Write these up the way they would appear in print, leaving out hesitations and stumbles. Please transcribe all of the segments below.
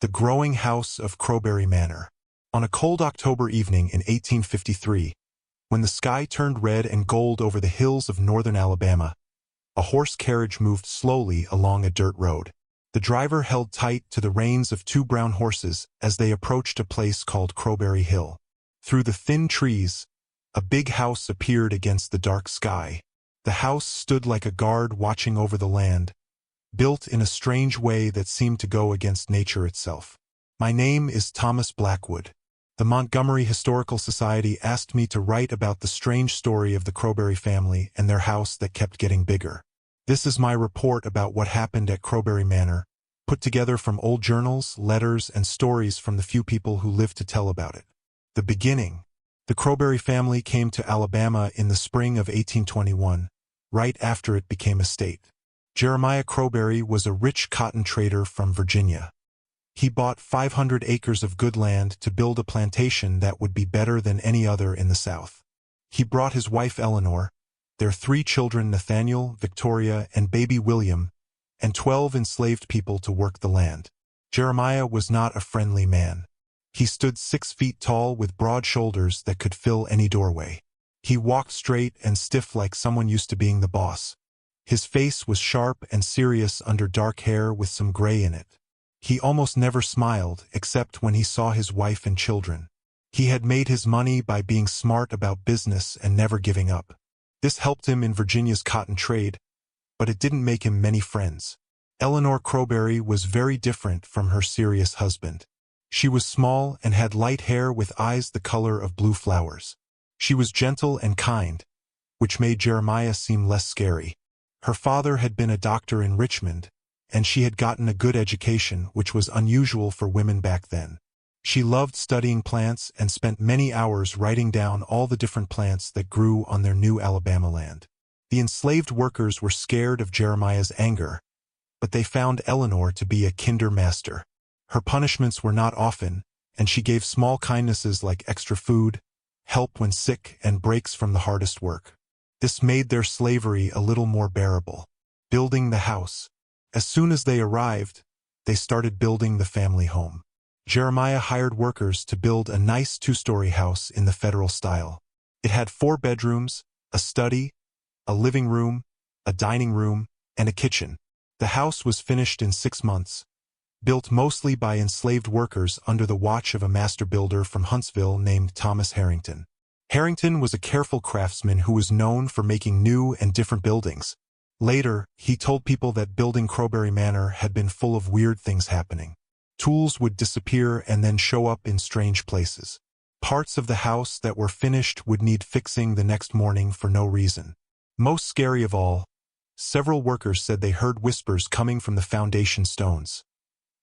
The growing house of Croberry Manor. On a cold October evening in 1853, when the sky turned red and gold over the hills of northern Alabama, a horse carriage moved slowly along a dirt road. The driver held tight to the reins of two brown horses as they approached a place called Crowbury Hill. Through the thin trees, a big house appeared against the dark sky. The house stood like a guard watching over the land, built in a strange way that seemed to go against nature itself. My name is Thomas Blackwood. The Montgomery Historical Society asked me to write about the strange story of the Crowberry family and their house that kept getting bigger. This is my report about what happened at Crowberry Manor, put together from old journals, letters, and stories from the few people who lived to tell about it. The beginning. The Crowberry family came to Alabama in the spring of 1821, right after it became a state. Jeremiah Croberry was a rich cotton trader from Virginia. He bought 500 acres of good land to build a plantation that would be better than any other in the South. He brought his wife Eleanor, their 3 children Nathaniel, Victoria, and baby William, and 12 enslaved people to work the land. Jeremiah was not a friendly man. He stood 6 feet tall with broad shoulders that could fill any doorway. He walked straight and stiff like someone used to being the boss. His face was sharp and serious under dark hair with some gray in it. He almost never smiled except when he saw his wife and children. He had made his money by being smart about business and never giving up. This helped him in Virginia's cotton trade, but it didn't make him many friends. Eleanor Croberry was very different from her serious husband. She was small and had light hair with eyes the color of blue flowers. She was gentle and kind, which made Jeremiah seem less scary. Her father had been a doctor in Richmond, and she had gotten a good education, which was unusual for women back then. She loved studying plants and spent many hours writing down all the different plants that grew on their new Alabama land. The enslaved workers were scared of Jeremiah's anger, but they found Eleanor to be a kinder master. Her punishments were not often, and she gave small kindnesses like extra food, help when sick, and breaks from the hardest work. This made their slavery a little more bearable. Building the house. As soon as they arrived, they started building the family home. Jeremiah hired workers to build a nice 2-story house in the Federal style. It had 4 bedrooms, a study, a living room, a dining room, and a kitchen. The house was finished in 6 months, built mostly by enslaved workers under the watch of a master builder from Huntsville named Thomas Harrington. Harrington was a careful craftsman who was known for making new and different buildings. Later, he told people that building Crowberry Manor had been full of weird things happening. Tools would disappear and then show up in strange places. Parts of the house that were finished would need fixing the next morning for no reason. Most scary of all, several workers said they heard whispers coming from the foundation stones,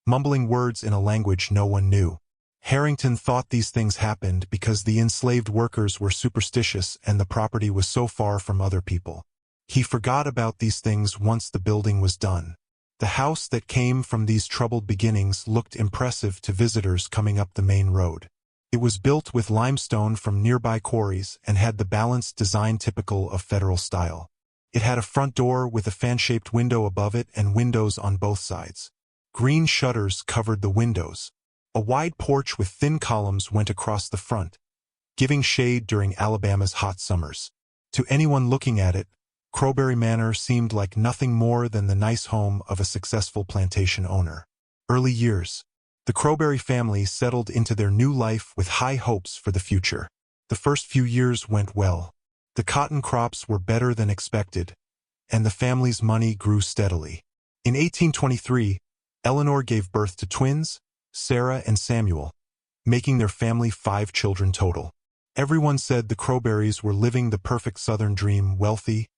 mumbling words in a language no one knew. Harrington thought these things happened because the enslaved workers were superstitious and the property was so far from other people. He forgot about these things once the building was done. The house that came from these troubled beginnings looked impressive to visitors coming up the main road. It was built with limestone from nearby quarries and had the balanced design typical of Federal style. It had a front door with a fan-shaped window above it and windows on both sides. Green shutters covered the windows. A wide porch with thin columns went across the front, giving shade during Alabama's hot summers. To anyone looking at it, Crowberry Manor seemed like nothing more than the nice home of a successful plantation owner. Early years. The Crowberry family settled into their new life with high hopes for the future. The first few years went well. The cotton crops were better than expected, and the family's money grew steadily. In 1823, Eleanor gave birth to twins, Sarah and Samuel, making their family 5 children total. Everyone said the Crowberries were living the perfect Southern dream, wealthy,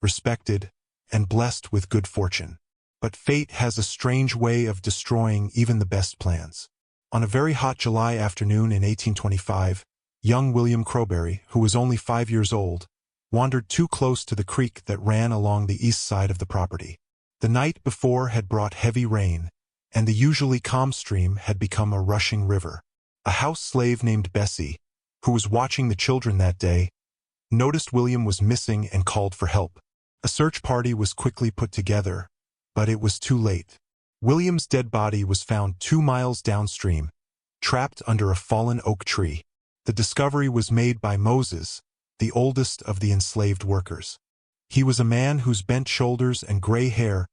respected, and blessed with good fortune. But fate has a strange way of destroying even the best plans. On a very hot July afternoon in 1825, young William Croberry, who was only 5 years old, wandered too close to the creek that ran along the east side of the property. The night before had brought heavy rain, and the usually calm stream had become a rushing river. A house slave named Bessie, who was watching the children that day, noticed William was missing and called for help. A search party was quickly put together, but it was too late. William's dead body was found 2 miles downstream, trapped under a fallen oak tree. The discovery was made by Moses, the oldest of the enslaved workers. He was a man whose bent shoulders and gray hair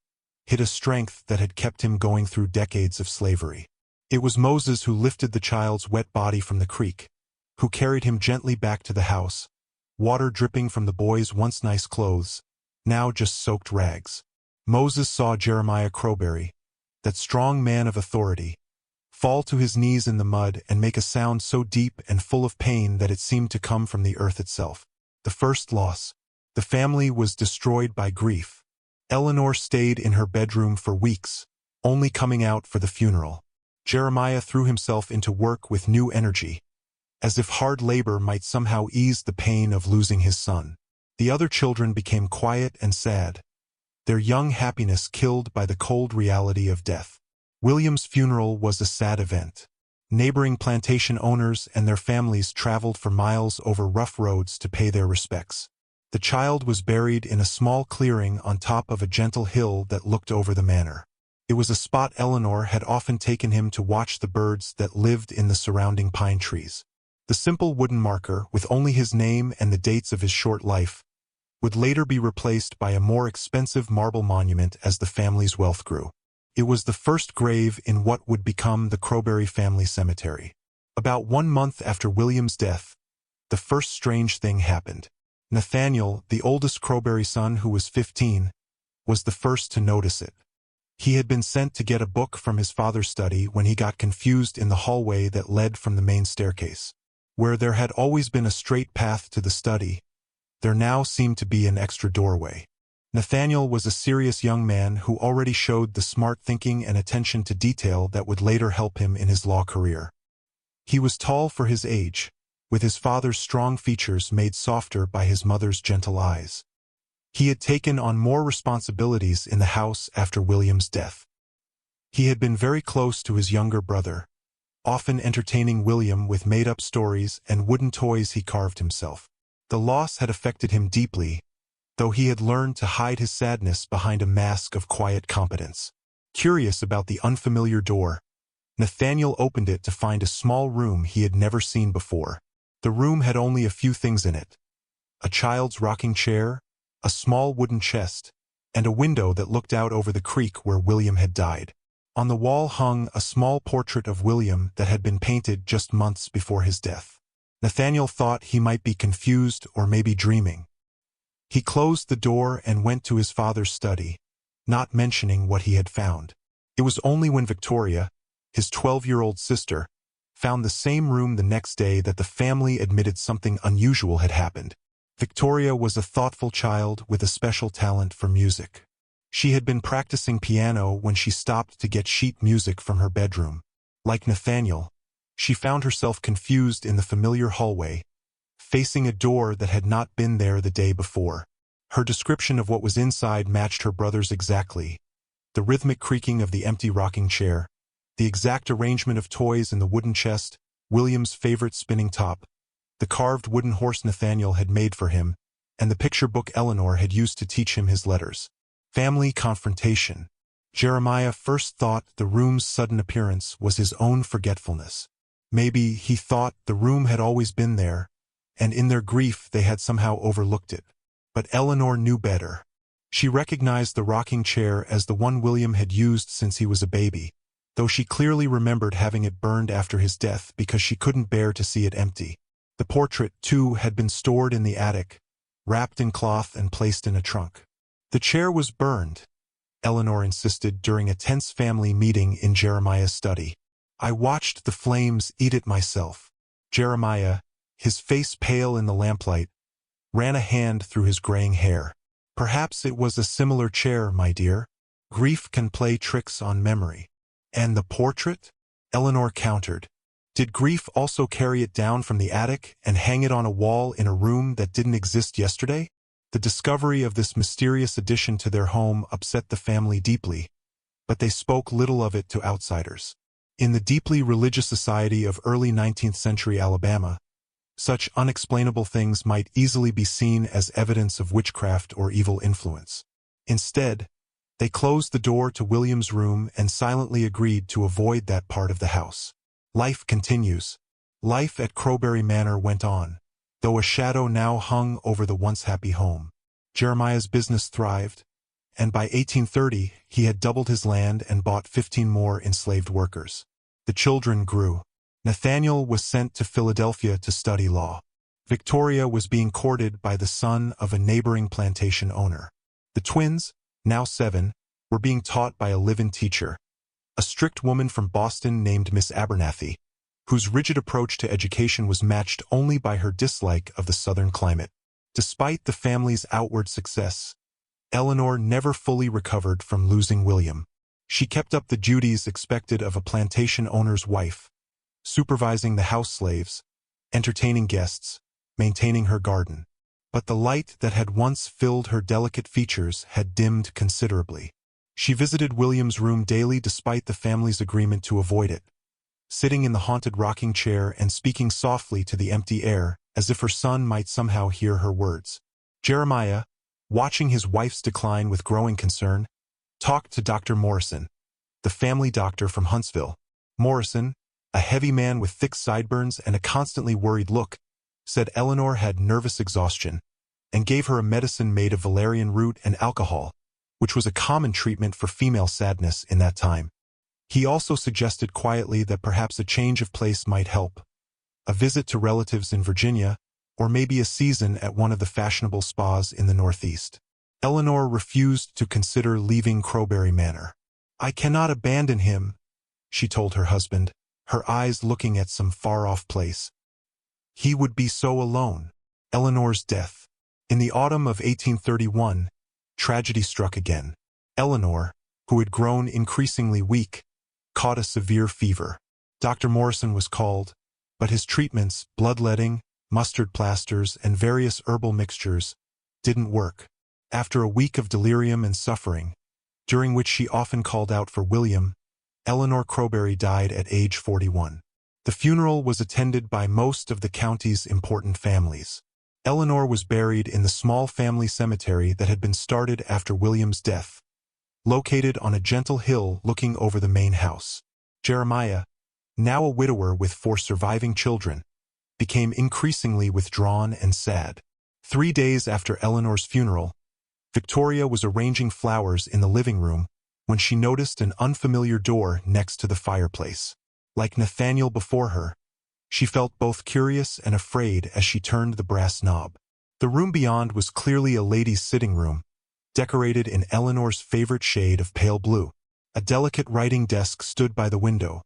hid a strength that had kept him going through decades of slavery. It was Moses who lifted the child's wet body from the creek, who carried him gently back to the house, water dripping from the boy's once nice clothes, now just soaked rags. Moses saw Jeremiah Croberry, that strong man of authority, fall to his knees in the mud and make a sound so deep and full of pain that it seemed to come from the earth itself. The first loss. The family was destroyed by grief. Eleanor stayed in her bedroom for weeks, only coming out for the funeral. Jeremiah threw himself into work with new energy, as if hard labor might somehow ease the pain of losing his son. The other children became quiet and sad, their young happiness killed by the cold reality of death. William's funeral was a sad event. Neighboring plantation owners and their families traveled for miles over rough roads to pay their respects. The child was buried in a small clearing on top of a gentle hill that looked over the manor. It was a spot Eleanor had often taken him to watch the birds that lived in the surrounding pine trees. The simple wooden marker, with only his name and the dates of his short life, would later be replaced by a more expensive marble monument as the family's wealth grew. It was the first grave in what would become the Crowbury family cemetery. About 1 month after William's death, the first strange thing happened. Nathaniel, the oldest Crowbury son who was 15, was the first to notice it. He had been sent to get a book from his father's study when he got confused in the hallway that led from the main staircase. Where there had always been a straight path to the study, there now seemed to be an extra doorway. Nathaniel was a serious young man who already showed the smart thinking and attention to detail that would later help him in his law career. He was tall for his age, with his father's strong features made softer by his mother's gentle eyes. He had taken on more responsibilities in the house after William's death. He had been very close to his younger brother, often entertaining William with made-up stories and wooden toys he carved himself. The loss had affected him deeply, though he had learned to hide his sadness behind a mask of quiet competence. Curious about the unfamiliar door, Nathaniel opened it to find a small room he had never seen before. The room had only a few things in it: a child's rocking chair, a small wooden chest, and a window that looked out over the creek where William had died. On the wall hung a small portrait of William that had been painted just months before his death. Nathaniel thought he might be confused or maybe dreaming. He closed the door and went to his father's study, not mentioning what he had found. It was only when Victoria, his 12-year-old sister, found the same room the next day that the family admitted something unusual had happened. Victoria was a thoughtful child with a special talent for music. She had been practicing piano when she stopped to get sheet music from her bedroom. Like Nathaniel, she found herself confused in the familiar hallway, facing a door that had not been there the day before. Her description of what was inside matched her brother's exactly. The rhythmic creaking of the empty rocking chair, the exact arrangement of toys in the wooden chest, William's favorite spinning top, the carved wooden horse Nathaniel had made for him, and the picture book Eleanor had used to teach him his letters. Family confrontation. Jeremiah first thought the room's sudden appearance was his own forgetfulness. Maybe he thought the room had always been there, and in their grief they had somehow overlooked it. But Eleanor knew better. She recognized the rocking chair as the one William had used since he was a baby, though she clearly remembered having it burned after his death because she couldn't bear to see it empty. The portrait, too, had been stored in the attic, wrapped in cloth and placed in a trunk. The chair was burned, Eleanor insisted during a tense family meeting in Jeremiah's study. I watched the flames eat it myself. Jeremiah, his face pale in the lamplight, ran a hand through his graying hair. Perhaps it was a similar chair, my dear. Grief can play tricks on memory. And the portrait? Eleanor countered. Did grief also carry it down from the attic and hang it on a wall in a room that didn't exist yesterday? The discovery of this mysterious addition to their home upset the family deeply, but they spoke little of it to outsiders. In the deeply religious society of early 19th century Alabama, such unexplainable things might easily be seen as evidence of witchcraft or evil influence. Instead, They closed the door to William's room and silently agreed to avoid that part of the house. Life continues. Life at Crowbury Manor went on, though a shadow now hung over the once happy home. Jeremiah's business thrived, and by 1830 he had doubled his land and bought 15 more enslaved workers. The children grew. Nathaniel was sent to Philadelphia to study law. Victoria was being courted by the son of a neighboring plantation owner. The twins, now 7, were being taught by a live-in teacher, a strict woman from Boston named Miss Abernathy, whose rigid approach to education was matched only by her dislike of the southern climate. Despite the family's outward success, Eleanor never fully recovered from losing William. She kept up the duties expected of a plantation owner's wife, supervising the house slaves, entertaining guests, maintaining her garden. But the light that had once filled her delicate features had dimmed considerably. She visited William's room daily despite the family's agreement to avoid it, sitting in the haunted rocking chair and speaking softly to the empty air as if her son might somehow hear her words. Jeremiah, watching his wife's decline with growing concern, talked to Dr. Morrison, the family doctor from Huntsville. Morrison, a heavy man with thick sideburns and a constantly worried look, said Eleanor had nervous exhaustion, and gave her a medicine made of valerian root and alcohol, which was a common treatment for female sadness in that time. He also suggested quietly that perhaps a change of place might help, a visit to relatives in Virginia, or maybe a season at one of the fashionable spas in the Northeast. Eleanor refused to consider leaving Crowbury Manor. "I cannot abandon him," she told her husband, her eyes looking at some far-off place. He would be so alone. Eleanor's death. In the autumn of 1831, tragedy struck again. Eleanor, who had grown increasingly weak, caught a severe fever. Dr. Morrison was called, but his treatments, bloodletting, mustard plasters, and various herbal mixtures, didn't work. After a week of delirium and suffering, during which she often called out for William, Eleanor Croberry died at age 41. The funeral was attended by most of the county's important families. Eleanor was buried in the small family cemetery that had been started after William's death, located on a gentle hill looking over the main house. Jeremiah, now a widower with 4 surviving children, became increasingly withdrawn and sad. 3 days after Eleanor's funeral, Victoria was arranging flowers in the living room when she noticed an unfamiliar door next to the fireplace. Like Nathaniel before her, she felt both curious and afraid as she turned the brass knob. The room beyond was clearly a lady's sitting room, decorated in Eleanor's favorite shade of pale blue. A delicate writing desk stood by the window,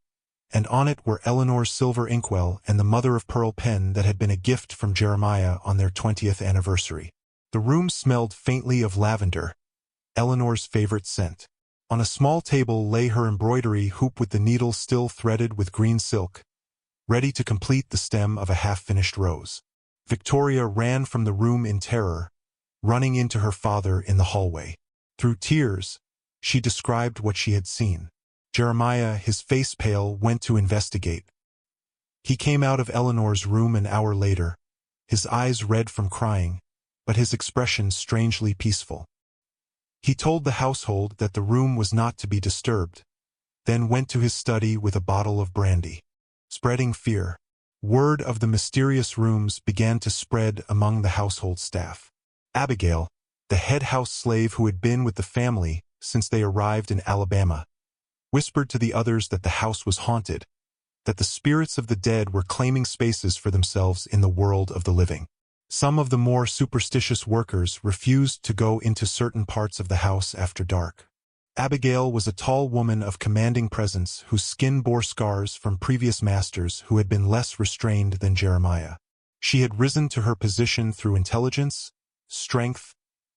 and on it were Eleanor's silver inkwell and the mother-of-pearl pen that had been a gift from Jeremiah on their 20th anniversary. The room smelled faintly of lavender, Eleanor's favorite scent. On a small table lay her embroidery hoop with the needle still threaded with green silk, ready to complete the stem of a half-finished rose. Victoria ran from the room in terror, running into her father in the hallway. Through tears, she described what she had seen. Jeremiah, his face pale, went to investigate. He came out of Eleanor's room an hour later, his eyes red from crying, but his expression strangely peaceful. He told the household that the room was not to be disturbed, then went to his study with a bottle of brandy. Spreading fear, word of the mysterious rooms began to spread among the household staff. Abigail, the head house slave who had been with the family since they arrived in Alabama, whispered to the others that the house was haunted, that the spirits of the dead were claiming spaces for themselves in the world of the living. Some of the more superstitious workers refused to go into certain parts of the house after dark. Abigail was a tall woman of commanding presence whose skin bore scars from previous masters who had been less restrained than Jeremiah. She had risen to her position through intelligence, strength,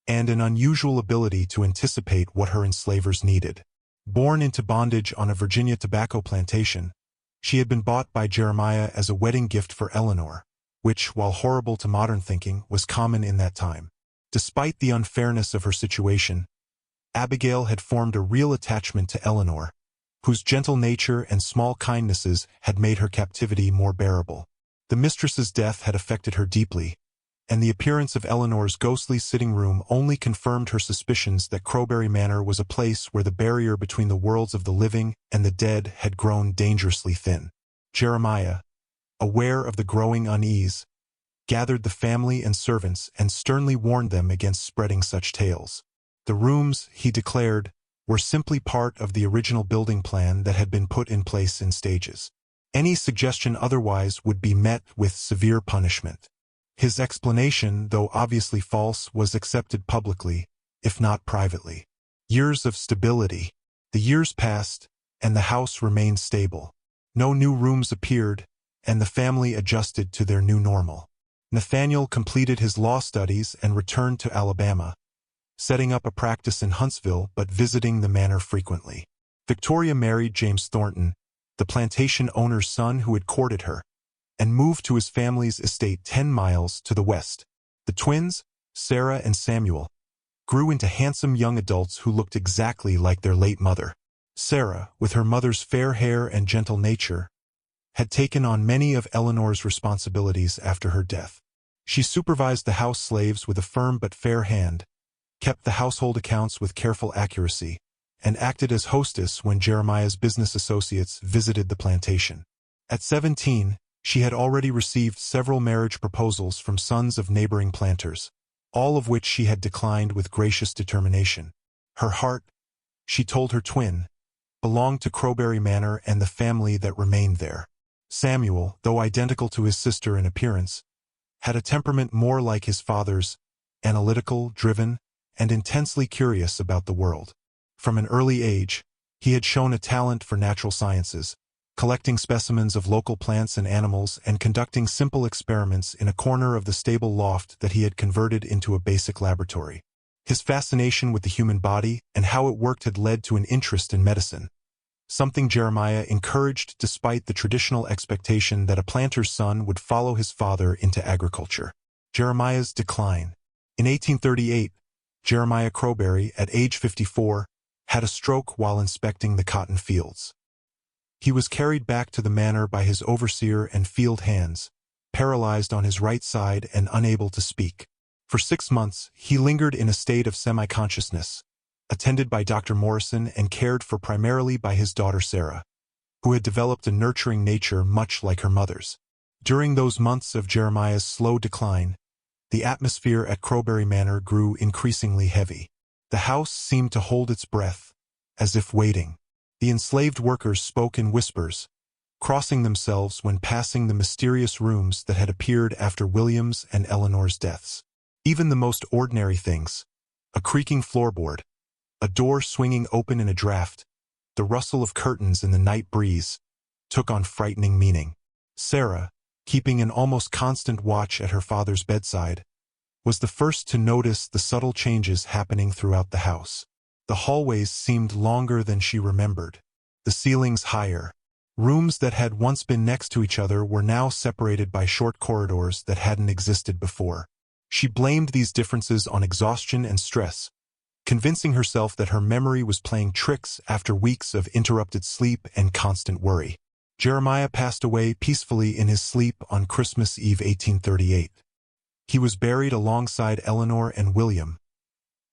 and an unusual ability to anticipate what her enslavers needed. Born into bondage on a Virginia tobacco plantation, she had been bought by Jeremiah as a wedding gift for Eleanor, which, while horrible to modern thinking, was common in that time. Despite the unfairness of her situation, Abigail had formed a real attachment to Eleanor, whose gentle nature and small kindnesses had made her captivity more bearable. The mistress's death had affected her deeply, and the appearance of Eleanor's ghostly sitting room only confirmed her suspicions that Crowbury Manor was a place where the barrier between the worlds of the living and the dead had grown dangerously thin. Jeremiah, aware of the growing unease, gathered the family and servants and sternly warned them against spreading such tales. The rooms, he declared, were simply part of the original building plan that had been put in place in stages. Any suggestion otherwise would be met with severe punishment. His explanation, though obviously false, was accepted publicly, if not privately. Years of stability. The years passed, and the house remained stable. No new rooms appeared, and the family adjusted to their new normal. Nathaniel completed his law studies and returned to Alabama, setting up a practice in Huntsville but visiting the manor frequently. Victoria married James Thornton, the plantation owner's son who had courted her, and moved to his family's estate 10 miles to the west. The twins, Sarah and Samuel, grew into handsome young adults who looked exactly like their late mother. Sarah, with her mother's fair hair and gentle nature, had taken on many of Eleanor's responsibilities after her death. She supervised the house slaves with a firm but fair hand, kept the household accounts with careful accuracy, and acted as hostess when Jeremiah's business associates visited the plantation. At 17, she had already received several marriage proposals from sons of neighboring planters, all of which she had declined with gracious determination. Her heart, she told her twin, belonged to Crowbury Manor and the family that remained there. Samuel, though identical to his sister in appearance, had a temperament more like his father's, analytical, driven, and intensely curious about the world. From an early age, he had shown a talent for natural sciences, collecting specimens of local plants and animals and conducting simple experiments in a corner of the stable loft that he had converted into a basic laboratory. His fascination with the human body and how it worked had led to an interest in medicine, something Jeremiah encouraged despite the traditional expectation that a planter's son would follow his father into agriculture. Jeremiah's decline. In 1838, Jeremiah Croberry, at age 54, had a stroke while inspecting the cotton fields. He was carried back to the manor by his overseer and field hands, paralyzed on his right side and unable to speak. For 6 months, he lingered in a state of semi-consciousness, attended by Dr. Morrison and cared for primarily by his daughter Sarah, who had developed a nurturing nature much like her mother's. During those months of Jeremiah's slow decline, the atmosphere at Crowbury Manor grew increasingly heavy. The house seemed to hold its breath, as if waiting. The enslaved workers spoke in whispers, crossing themselves when passing the mysterious rooms that had appeared after William's and Eleanor's deaths. Even the most ordinary things, a creaking floorboard, a door swinging open in a draft, the rustle of curtains in the night breeze, took on frightening meaning. Sarah, keeping an almost constant watch at her father's bedside, was the first to notice the subtle changes happening throughout the house. The hallways seemed longer than she remembered, the ceilings higher. Rooms that had once been next to each other were now separated by short corridors that hadn't existed before. She blamed these differences on exhaustion and stress, convincing herself that her memory was playing tricks after weeks of interrupted sleep and constant worry. Jeremiah passed away peacefully in his sleep on Christmas Eve 1838. He was buried alongside Eleanor and William,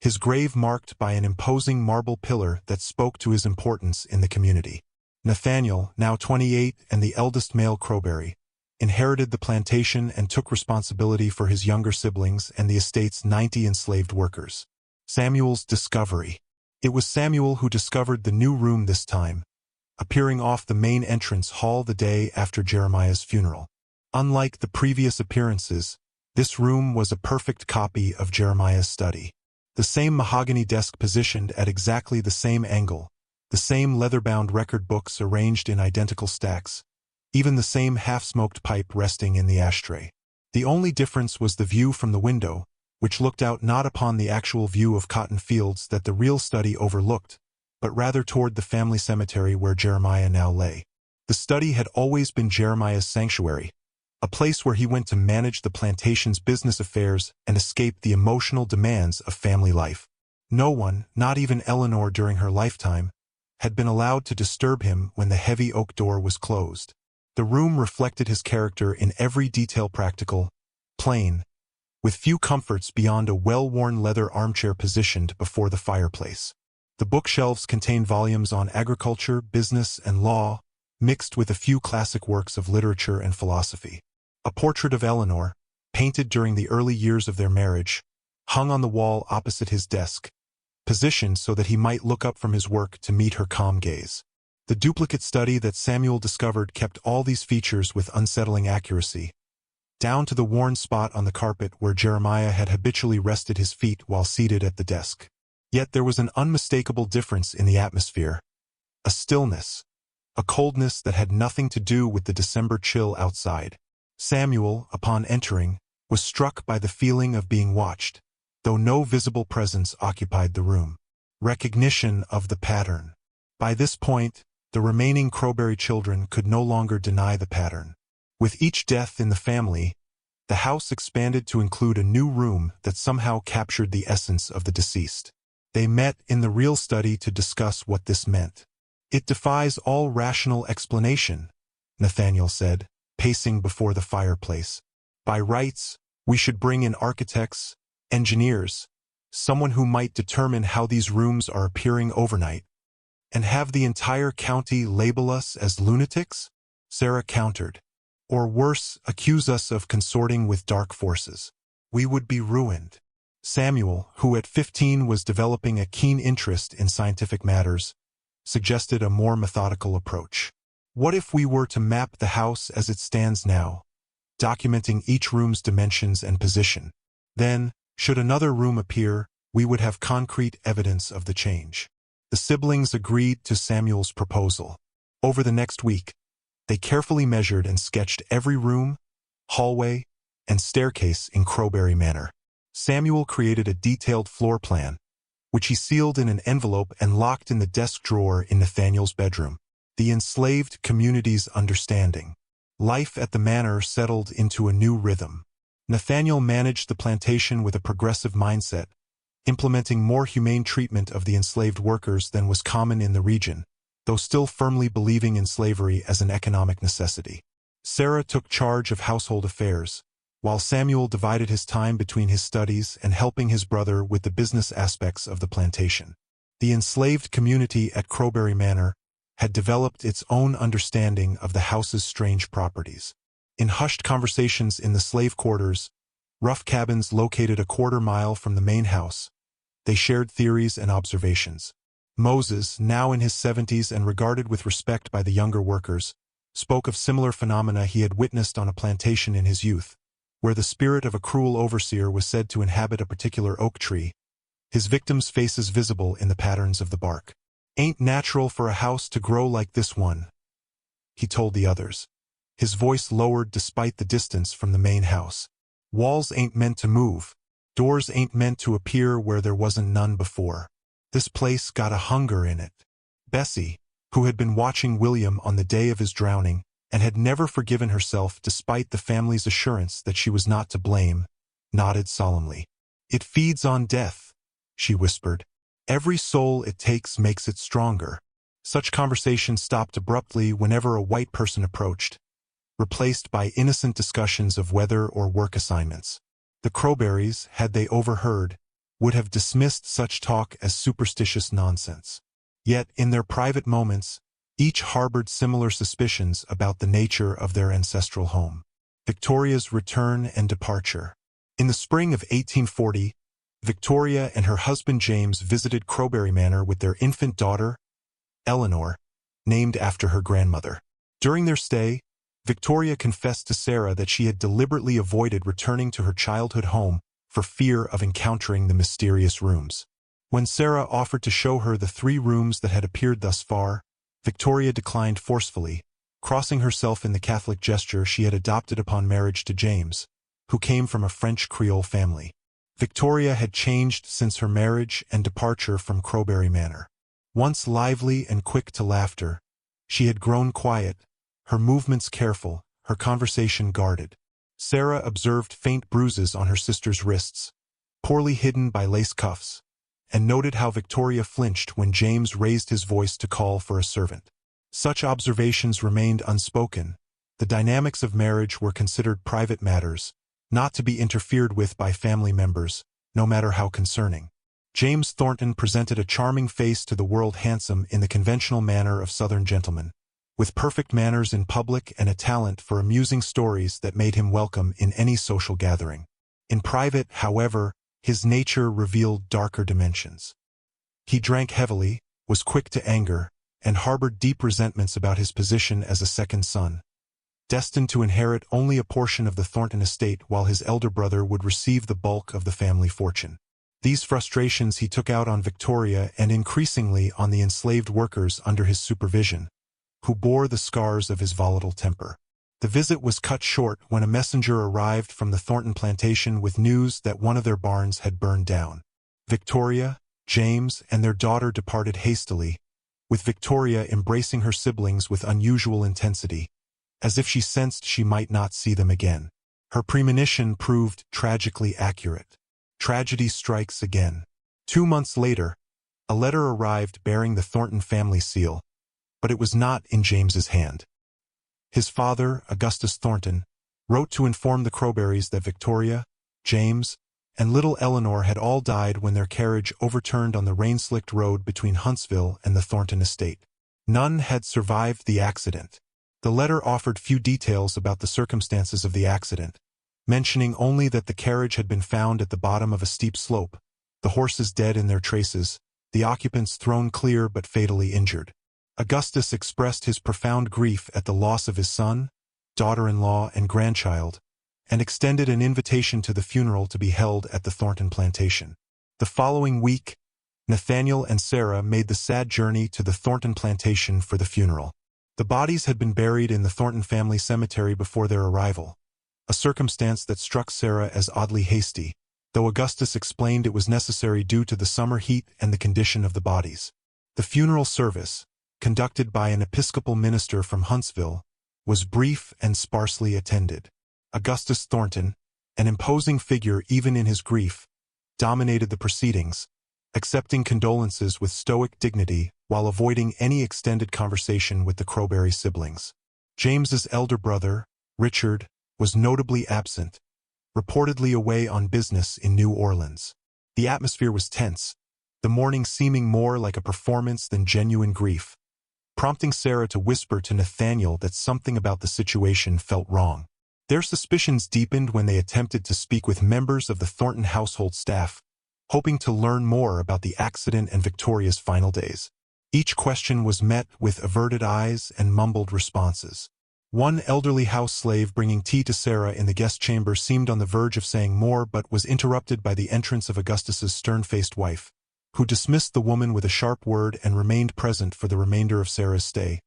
his grave marked by an imposing marble pillar that spoke to his importance in the community. Nathaniel, now 28 and the eldest male Croberry, inherited the plantation and took responsibility for his younger siblings and the estate's 90 enslaved workers. Samuel's discovery. It was Samuel who discovered the new room this time, appearing off the main entrance hall the day after Jeremiah's funeral. Unlike the previous appearances, this room was a perfect copy of Jeremiah's study. The same mahogany desk positioned at exactly the same angle, the same leather-bound record books arranged in identical stacks, even the same half-smoked pipe resting in the ashtray. The only difference was the view from the window, which looked out not upon the actual view of cotton fields that the real study overlooked, but rather toward the family cemetery where Jeremiah now lay. The study had always been Jeremiah's sanctuary, a place where he went to manage the plantation's business affairs and escape the emotional demands of family life. No one, not even Eleanor during her lifetime, had been allowed to disturb him when the heavy oak door was closed. The room reflected his character in every detail, practical, plain, with few comforts beyond a well-worn leather armchair positioned before the fireplace. The bookshelves contain volumes on agriculture, business, and law, mixed with a few classic works of literature and philosophy. A portrait of Eleanor, painted during the early years of their marriage, hung on the wall opposite his desk, positioned so that he might look up from his work to meet her calm gaze. The duplicate study that Samuel discovered kept all these features with unsettling accuracy, down to the worn spot on the carpet where Jeremiah had habitually rested his feet while seated at the desk. Yet there was an unmistakable difference in the atmosphere, a stillness, a coldness that had nothing to do with the December chill outside. Samuel, upon entering, was struck by the feeling of being watched, though no visible presence occupied the room. Recognition of the pattern. By this point, the remaining Croberry children could no longer deny the pattern. With each death in the family, the house expanded to include a new room that somehow captured the essence of the deceased. They met in the real study to discuss what this meant. "It defies all rational explanation," Nathaniel said, pacing before the fireplace. "By rights, we should bring in architects, engineers, someone who might determine how these rooms are appearing overnight, and have the entire county label us as lunatics?" Sarah countered. "Or worse, accuse us of consorting with dark forces. We would be ruined." Samuel, who at 15 was developing a keen interest in scientific matters, suggested a more methodical approach. "What if we were to map the house as it stands now, documenting each room's dimensions and position? Then, should another room appear, we would have concrete evidence of the change." The siblings agreed to Samuel's proposal. Over the next week, they carefully measured and sketched every room, hallway, and staircase in Crowbury Manor. Samuel created a detailed floor plan, which he sealed in an envelope and locked in the desk drawer in Nathaniel's bedroom. The enslaved community's understanding. Life at the manor settled into a new rhythm. Nathaniel managed the plantation with a progressive mindset, implementing more humane treatment of the enslaved workers than was common in the region, though still firmly believing in slavery as an economic necessity. Sarah took charge of household affairs, while Samuel divided his time between his studies and helping his brother with the business aspects of the plantation. The enslaved community at Crowbury Manor had developed its own understanding of the house's strange properties. In hushed conversations in the slave quarters, rough cabins located a quarter-mile from the main house, they shared theories and observations. Moses, now in his 70s and regarded with respect by the younger workers, spoke of similar phenomena he had witnessed on a plantation in his youth, where the spirit of a cruel overseer was said to inhabit a particular oak tree, his victims' faces visible in the patterns of the bark. "Ain't natural for a house to grow like this one," he told the others, his voice lowered despite the distance from the main house. "Walls ain't meant to move. Doors ain't meant to appear where there wasn't none before. This place got a hunger in it." Bessie, who had been watching William on the day of his drowning and had never forgiven herself despite the family's assurance that she was not to blame, nodded solemnly. "It feeds on death," she whispered. "Every soul it takes makes it stronger." Such conversation stopped abruptly whenever a white person approached, replaced by innocent discussions of weather or work assignments. The Croberrys, had they overheard, would have dismissed such talk as superstitious nonsense. Yet, in their private moments, each harbored similar suspicions about the nature of their ancestral home. Victoria's return and departure. In the spring of 1840, Victoria and her husband James visited Crowbury Manor with their infant daughter, Eleanor, named after her grandmother. During their stay, Victoria confessed to Sarah that she had deliberately avoided returning to her childhood home for fear of encountering the mysterious rooms. When Sarah offered to show her the 3 rooms that had appeared thus far, Victoria declined forcefully, crossing herself in the Catholic gesture she had adopted upon marriage to James, who came from a French Creole family. Victoria had changed since her marriage and departure from Crowbury Manor. Once lively and quick to laughter, she had grown quiet, her movements careful, her conversation guarded. Sarah observed faint bruises on her sister's wrists, poorly hidden by lace cuffs, and noted how Victoria flinched when James raised his voice to call for a servant. Such observations remained unspoken. The dynamics of marriage were considered private matters, not to be interfered with by family members, no matter how concerning. James Thornton presented a charming face to the world, handsome in the conventional manner of Southern gentlemen, with perfect manners in public and a talent for amusing stories that made him welcome in any social gathering. In private, however, his nature revealed darker dimensions. He drank heavily, was quick to anger, and harbored deep resentments about his position as a second son, destined to inherit only a portion of the Thornton estate while his elder brother would receive the bulk of the family fortune. These frustrations he took out on Victoria and increasingly on the enslaved workers under his supervision, who bore the scars of his volatile temper. The visit was cut short when a messenger arrived from the Thornton plantation with news that one of their barns had burned down. Victoria, James, and their daughter departed hastily, with Victoria embracing her siblings with unusual intensity, as if she sensed she might not see them again. Her premonition proved tragically accurate. Tragedy strikes again. 2 months later, a letter arrived bearing the Thornton family seal, but it was not in James's hand. His father, Augustus Thornton, wrote to inform the Croberrys that Victoria, James, and little Eleanor had all died when their carriage overturned on the rain-slicked road between Huntsville and the Thornton estate. None had survived the accident. The letter offered few details about the circumstances of the accident, mentioning only that the carriage had been found at the bottom of a steep slope, the horses dead in their traces, the occupants thrown clear but fatally injured. Augustus expressed his profound grief at the loss of his son, daughter-in-law, and grandchild, and extended an invitation to the funeral to be held at the Thornton plantation. The following week, Nathaniel and Sarah made the sad journey to the Thornton plantation for the funeral. The bodies had been buried in the Thornton family cemetery before their arrival, a circumstance that struck Sarah as oddly hasty, though Augustus explained it was necessary due to the summer heat and the condition of the bodies. The funeral service, conducted by an Episcopal minister from Huntsville, was brief and sparsely attended. Augustus Thornton, an imposing figure even in his grief, dominated the proceedings, accepting condolences with stoic dignity while avoiding any extended conversation with the Croberry siblings. James's elder brother, Richard, was notably absent, reportedly away on business in New Orleans. The atmosphere was tense, the mourning seeming more like a performance than genuine grief, prompting Sarah to whisper to Nathaniel that something about the situation felt wrong. Their suspicions deepened when they attempted to speak with members of the Thornton household staff, hoping to learn more about the accident and Victoria's final days. Each question was met with averted eyes and mumbled responses. One elderly house slave bringing tea to Sarah in the guest chamber seemed on the verge of saying more but was interrupted by the entrance of Augustus's stern-faced wife, who dismissed the woman with a sharp word and remained present for the remainder of Sarah's stay,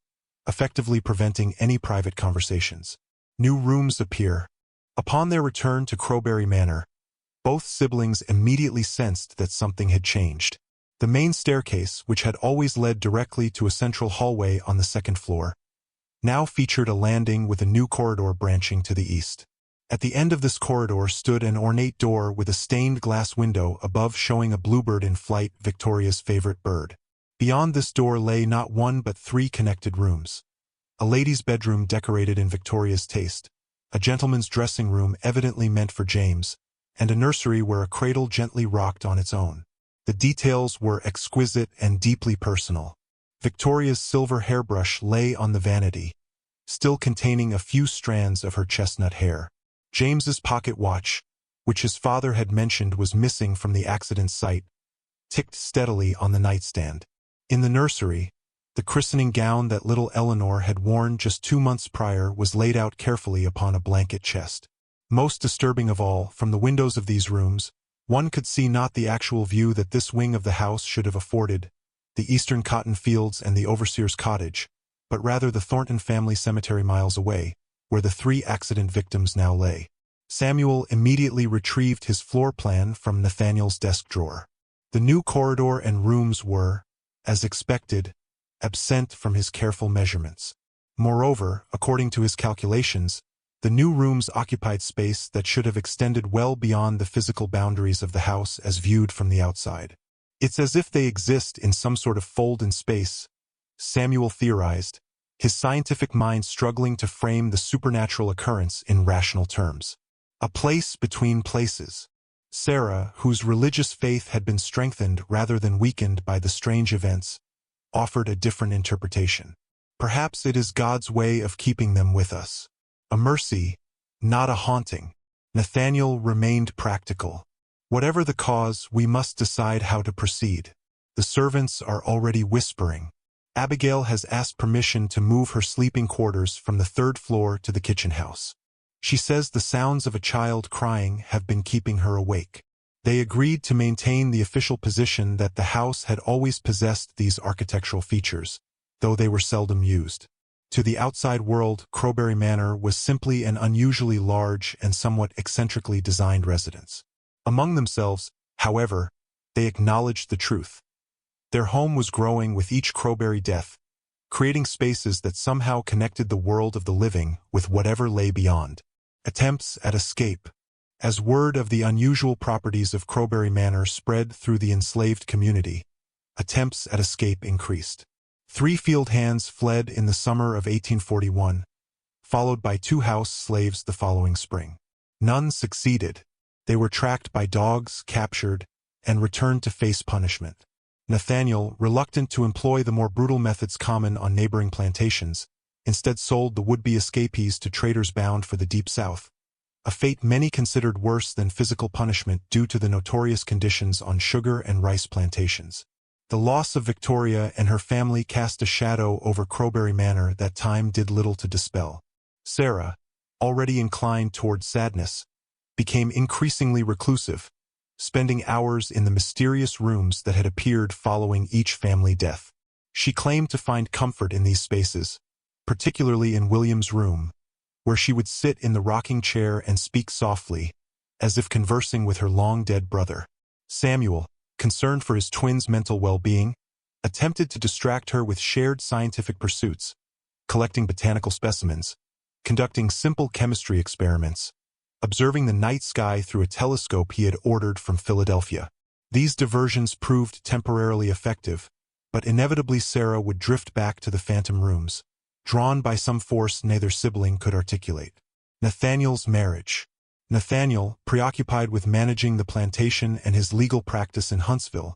effectively preventing any private conversations. New rooms appear. Upon their return to Crowbury Manor, both siblings immediately sensed that something had changed. The main staircase, which had always led directly to a central hallway on the second floor, now featured a landing with a new corridor branching to the east. At the end of this corridor stood an ornate door with a stained glass window above showing a bluebird in flight, Victoria's favorite bird. Beyond this door lay not one but 3 connected rooms. A lady's bedroom decorated in Victoria's taste, a gentleman's dressing room evidently meant for James, and a nursery where a cradle gently rocked on its own. The details were exquisite and deeply personal. Victoria's silver hairbrush lay on the vanity, still containing a few strands of her chestnut hair. James's pocket watch, which his father had mentioned was missing from the accident site, ticked steadily on the nightstand. In the nursery, the christening gown that little Eleanor had worn just 2 months prior was laid out carefully upon a blanket chest. Most disturbing of all, from the windows of these rooms, one could see not the actual view that this wing of the house should have afforded, the eastern cotton fields and the overseer's cottage, but rather the Thornton family cemetery miles away, where the 3 accident victims now lay. Samuel immediately retrieved his floor plan from Nathaniel's desk drawer. The new corridor and rooms were, as expected, absent from his careful measurements. Moreover, according to his calculations, the new rooms occupied space that should have extended well beyond the physical boundaries of the house as viewed from the outside. It's as if they exist in some sort of fold in space, Samuel theorized, his scientific mind struggling to frame the supernatural occurrence in rational terms. a place between places. Sarah, whose religious faith had been strengthened rather than weakened by the strange events, offered a different interpretation. Perhaps it is God's way of keeping them with us. A mercy, not a haunting. Nathaniel remained practical. Whatever the cause, we must decide how to proceed. The servants are already whispering. Abigail has asked permission to move her sleeping quarters from the 3rd floor to the kitchen house. She says the sounds of a child crying have been keeping her awake. They agreed to maintain the official position that the house had always possessed these architectural features, though they were seldom used. To the outside world, Crowbury Manor was simply an unusually large and somewhat eccentrically designed residence. Among themselves, however, they acknowledged the truth. Their home was growing with each Crowberry death, creating spaces that somehow connected the world of the living with whatever lay beyond. Attempts at escape. As word of the unusual properties of Crowbury Manor spread through the enslaved community, attempts at escape increased. 3 field hands fled in the summer of 1841, followed by 2 house slaves the following spring. None succeeded. They were tracked by dogs, captured, and returned to face punishment. Nathaniel, reluctant to employ the more brutal methods common on neighboring plantations, instead sold the would-be escapees to traders bound for the Deep South, a fate many considered worse than physical punishment due to the notorious conditions on sugar and rice plantations. The loss of Victoria and her family cast a shadow over Crowbury Manor that time did little to dispel. Sarah, already inclined toward sadness, became increasingly reclusive, spending hours in the mysterious rooms that had appeared following each family death. She claimed to find comfort in these spaces, particularly in William's room, where she would sit in the rocking chair and speak softly, as if conversing with her long-dead brother. Samuel, concerned for his twin's mental well-being, attempted to distract her with shared scientific pursuits, collecting botanical specimens, conducting simple chemistry experiments, observing the night sky through a telescope he had ordered from Philadelphia. These diversions proved temporarily effective, but inevitably Sarah would drift back to the phantom rooms, drawn by some force neither sibling could articulate. Nathaniel's marriage. Nathaniel, preoccupied with managing the plantation and his legal practice in Huntsville,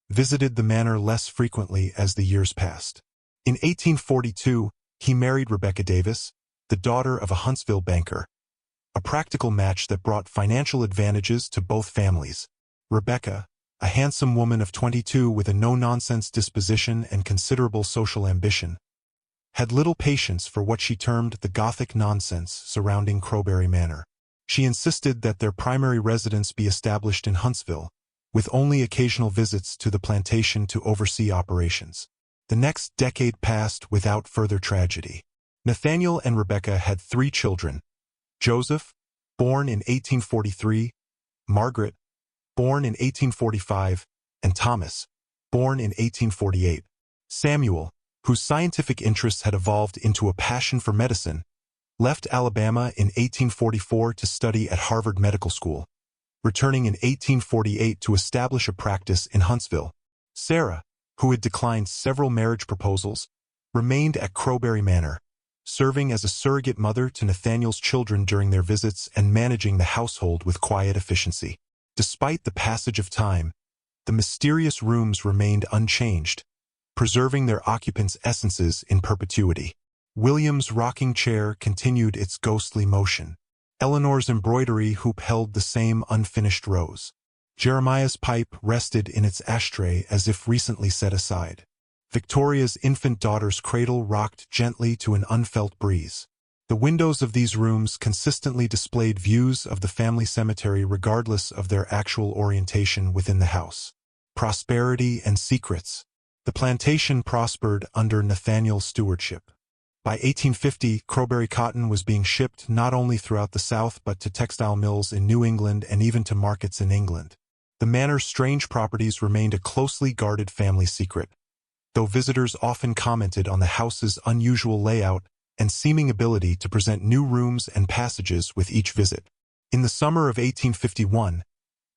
visited the manor less frequently as the years passed. In 1842, he married Rebecca Davis, the daughter of a Huntsville banker, a practical match that brought financial advantages to both families. Rebecca, a handsome woman of 22 with a no-nonsense disposition and considerable social ambition, had little patience for what she termed the Gothic nonsense surrounding Crowbury Manor. She insisted that their primary residence be established in Huntsville, with only occasional visits to the plantation to oversee operations. The next decade passed without further tragedy. Nathaniel and Rebecca had 3 children: Joseph, born in 1843, Margaret, born in 1845, and Thomas, born in 1848. Samuel, whose scientific interests had evolved into a passion for medicine, left Alabama in 1844 to study at Harvard Medical School, returning in 1848 to establish a practice in Huntsville. Sarah, who had declined several marriage proposals, remained at Crowbury Manor, serving as a surrogate mother to Nathaniel's children during their visits and managing the household with quiet efficiency. Despite the passage of time, the mysterious rooms remained unchanged, preserving their occupants' essences in perpetuity. William's rocking chair continued its ghostly motion. Eleanor's embroidery hoop held the same unfinished rows. Jeremiah's pipe rested in its ashtray as if recently set aside. Victoria's infant daughter's cradle rocked gently to an unfelt breeze. The windows of these rooms consistently displayed views of the family cemetery regardless of their actual orientation within the house. Prosperity and secrets. The plantation prospered under Nathaniel's stewardship. By 1850, Crowberry cotton was being shipped not only throughout the South but to textile mills in New England and even to markets in England. The manor's strange properties remained a closely guarded family secret, though visitors often commented on the house's unusual layout and seeming ability to present new rooms and passages with each visit. In the summer of 1851,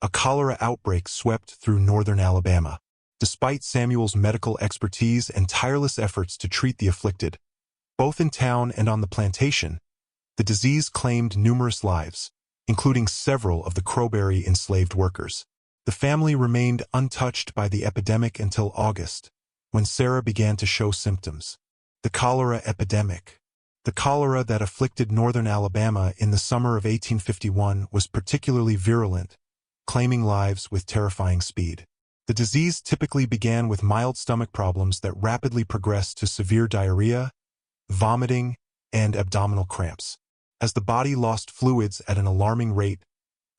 a cholera outbreak swept through northern Alabama. Despite Samuel's medical expertise and tireless efforts to treat the afflicted, both in town and on the plantation, the disease claimed numerous lives. including several of the Croberry enslaved workers. The family remained untouched by the epidemic until August, when Sarah began to show symptoms. The cholera epidemic. The cholera that afflicted northern Alabama in the summer of 1851 was particularly virulent, claiming lives with terrifying speed. The disease typically began with mild stomach problems that rapidly progressed to severe diarrhea, vomiting, and abdominal cramps. As the body lost fluids at an alarming rate,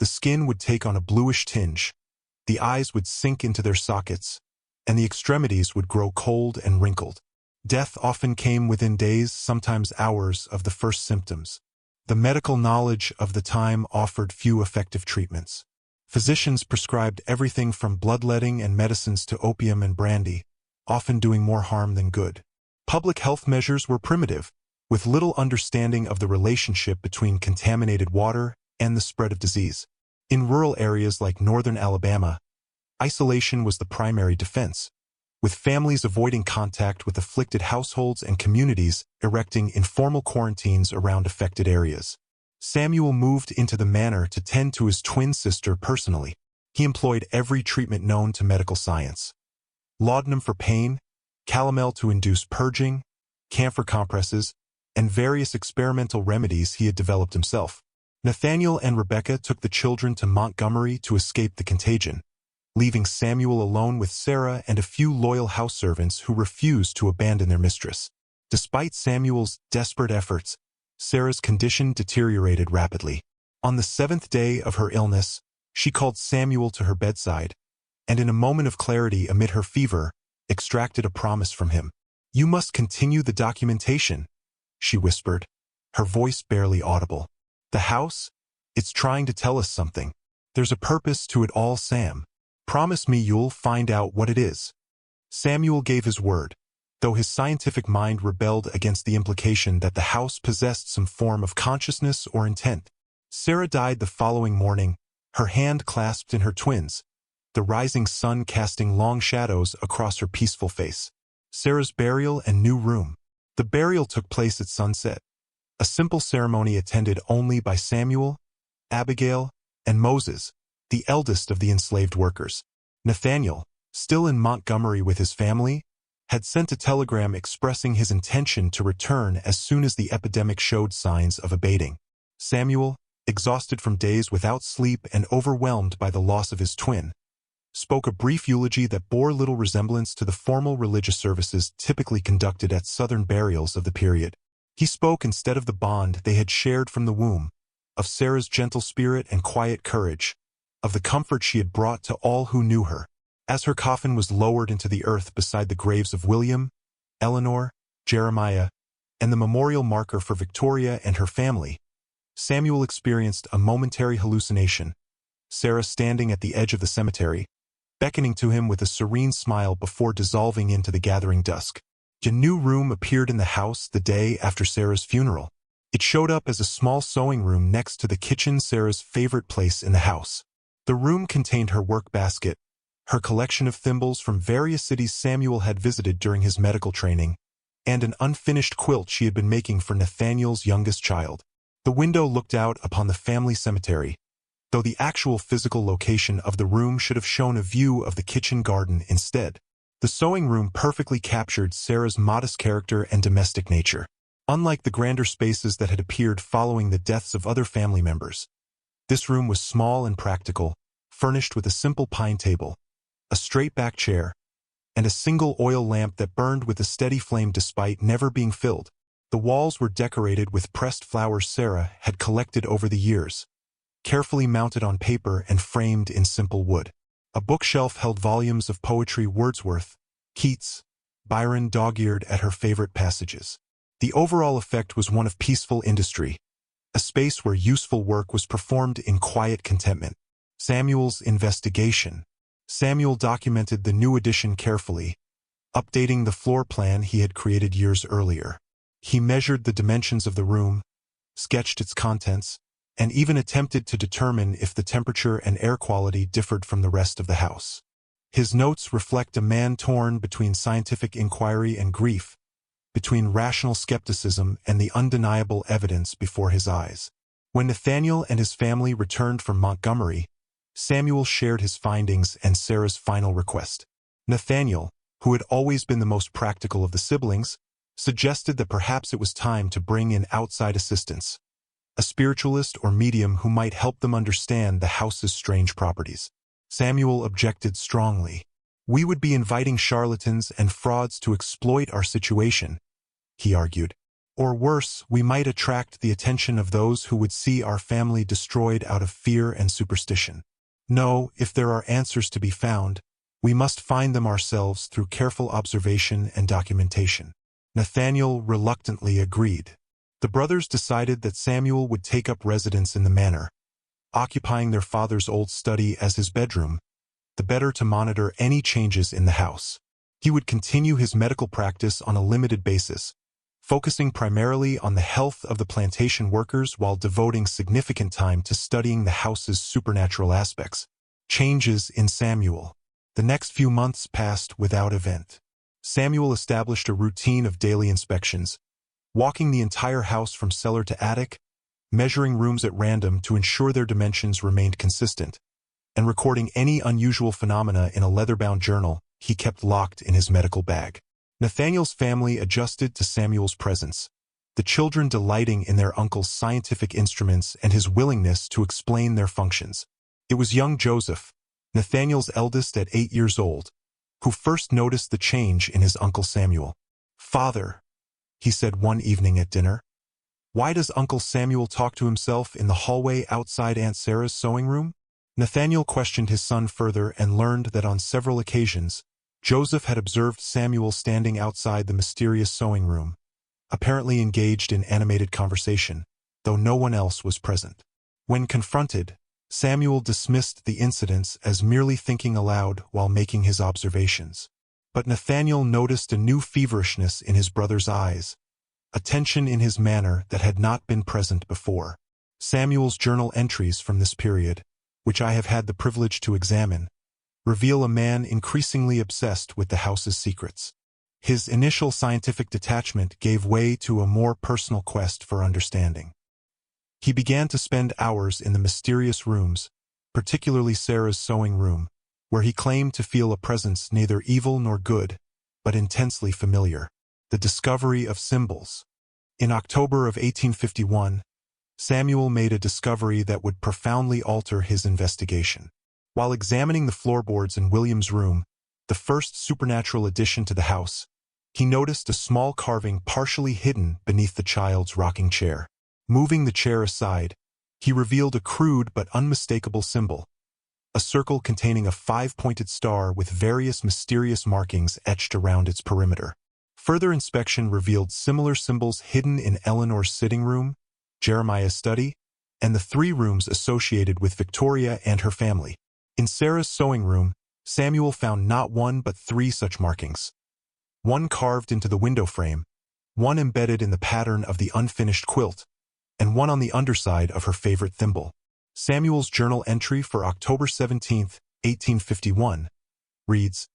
the skin would take on a bluish tinge, the eyes would sink into their sockets, and the extremities would grow cold and wrinkled. Death often came within days, sometimes hours, of the first symptoms. The medical knowledge of the time offered few effective treatments. Physicians prescribed everything from bloodletting and medicines to opium and brandy, often doing more harm than good. Public health measures were primitive, with little understanding of the relationship between contaminated water and the spread of disease. In rural areas like northern Alabama, isolation was the primary defense, with families avoiding contact with afflicted households and communities erecting informal quarantines around affected areas. Samuel moved into the manor to tend to his twin sister personally. He employed every treatment known to medical science. Laudanum for pain, calomel to induce purging, camphor compresses, and various experimental remedies he had developed himself. Nathaniel and Rebecca took the children to Montgomery to escape the contagion, leaving Samuel alone with Sarah and a few loyal house servants who refused to abandon their mistress. Despite Samuel's desperate efforts, Sarah's condition deteriorated rapidly. On the 7th day of her illness, she called Samuel to her bedside, and in a moment of clarity amid her fever, extracted a promise from him. "You must continue the documentation," she whispered, her voice barely audible. "The house? It's trying to tell us something. There's a purpose to it all, Sam. Promise me you'll find out what it is." Samuel gave his word, though his scientific mind rebelled against the implication that the house possessed some form of consciousness or intent. Sarah died the following morning, her hand clasped in her twin's, the rising sun casting long shadows across her peaceful face. Sarah's burial and new room. The burial took place at sunset, a simple ceremony attended only by Samuel, Abigail, and Moses, the eldest of the enslaved workers. Nathaniel, still in Montgomery with his family, had sent a telegram expressing his intention to return as soon as the epidemic showed signs of abating. Samuel, exhausted from days without sleep and overwhelmed by the loss of his twin, spoke a brief eulogy that bore little resemblance to the formal religious services typically conducted at Southern burials of the period. He spoke instead of the bond they had shared from the womb, of Sarah's gentle spirit and quiet courage, of the comfort she had brought to all who knew her. As her coffin was lowered into the earth beside the graves of William, Eleanor, Jeremiah, and the memorial marker for Victoria and her family, Samuel experienced a momentary hallucination, Sarah standing at the edge of the cemetery, beckoning to him with a serene smile before dissolving into the gathering dusk. A new room appeared in the house the day after Sarah's funeral. It showed up as a small sewing room next to the kitchen, Sarah's favorite place in the house. The room contained her work basket, her collection of thimbles from various cities Samuel had visited during his medical training, and an unfinished quilt she had been making for Nathaniel's youngest child. The window looked out upon the family cemetery, though the actual physical location of the room should have shown a view of the kitchen garden instead. The sewing room perfectly captured Sarah's modest character and domestic nature. Unlike the grander spaces that had appeared following the deaths of other family members, this room was small and practical, furnished with a simple pine table, a straight-back chair, and a single oil lamp that burned with a steady flame despite never being filled. The walls were decorated with pressed flowers Sarah had collected over the years, carefully mounted on paper and framed in simple wood. A bookshelf held volumes of poetry, Wordsworth, Keats, Byron dog-eared at her favorite passages. The overall effect was one of peaceful industry, a space where useful work was performed in quiet contentment. Samuel's investigation. Samuel documented the new addition carefully, updating the floor plan he had created years earlier. He measured the dimensions of the room, sketched its contents, and even attempted to determine if the temperature and air quality differed from the rest of the house. His notes reflect a man torn between scientific inquiry and grief, between rational skepticism and the undeniable evidence before his eyes. When Nathaniel and his family returned from Montgomery, Samuel shared his findings and Sarah's final request. Nathaniel, who had always been the most practical of the siblings, suggested that perhaps it was time to bring in outside assistance, a spiritualist or medium who might help them understand the house's strange properties. Samuel objected strongly. "We would be inviting charlatans and frauds to exploit our situation," he argued. "Or worse, we might attract the attention of those who would see our family destroyed out of fear and superstition. No, if there are answers to be found, we must find them ourselves through careful observation and documentation." Nathaniel reluctantly agreed. The brothers decided that Samuel would take up residence in the manor, occupying their father's old study as his bedroom, the better to monitor any changes in the house. He would continue his medical practice on a limited basis, focusing primarily on the health of the plantation workers while devoting significant time to studying the house's supernatural aspects. Changes in Samuel. The next few months passed without event. Samuel established a routine of daily inspections, walking the entire house from cellar to attic, measuring rooms at random to ensure their dimensions remained consistent, and recording any unusual phenomena in a leather-bound journal he kept locked in his medical bag. Nathaniel's family adjusted to Samuel's presence, the children delighting in their uncle's scientific instruments and his willingness to explain their functions. It was young Joseph, Nathaniel's eldest at 8 years old, who first noticed the change in his Uncle Samuel. "Father," he said one evening at dinner, "why does Uncle Samuel talk to himself in the hallway outside Aunt Sarah's sewing room?" Nathaniel questioned his son further and learned that on several occasions, Joseph had observed Samuel standing outside the mysterious sewing room, apparently engaged in animated conversation, though no one else was present. When confronted, Samuel dismissed the incidents as merely thinking aloud while making his observations. But Nathaniel noticed a new feverishness in his brother's eyes, a tension in his manner that had not been present before. Samuel's journal entries from this period, which I have had the privilege to examine, reveal a man increasingly obsessed with the house's secrets. His initial scientific detachment gave way to a more personal quest for understanding. He began to spend hours in the mysterious rooms, particularly Sarah's sewing room, where he claimed to feel a presence neither evil nor good, but intensely familiar. The discovery of symbols. In October of 1851, Samuel made a discovery that would profoundly alter his investigation. While examining the floorboards in William's room, the first supernatural addition to the house, he noticed a small carving partially hidden beneath the child's rocking chair. Moving the chair aside, he revealed a crude but unmistakable symbol, a circle containing a 5-pointed star with various mysterious markings etched around its perimeter. Further inspection revealed similar symbols hidden in Eleanor's sitting room, Jeremiah's study, and the 3 rooms associated with Victoria and her family. In Sarah's sewing room, Samuel found not 1 but 3 such markings. 1 carved into the window frame, 1 embedded in the pattern of the unfinished quilt, and 1 on the underside of her favorite thimble. Samuel's journal entry for October 17, 1851, reads,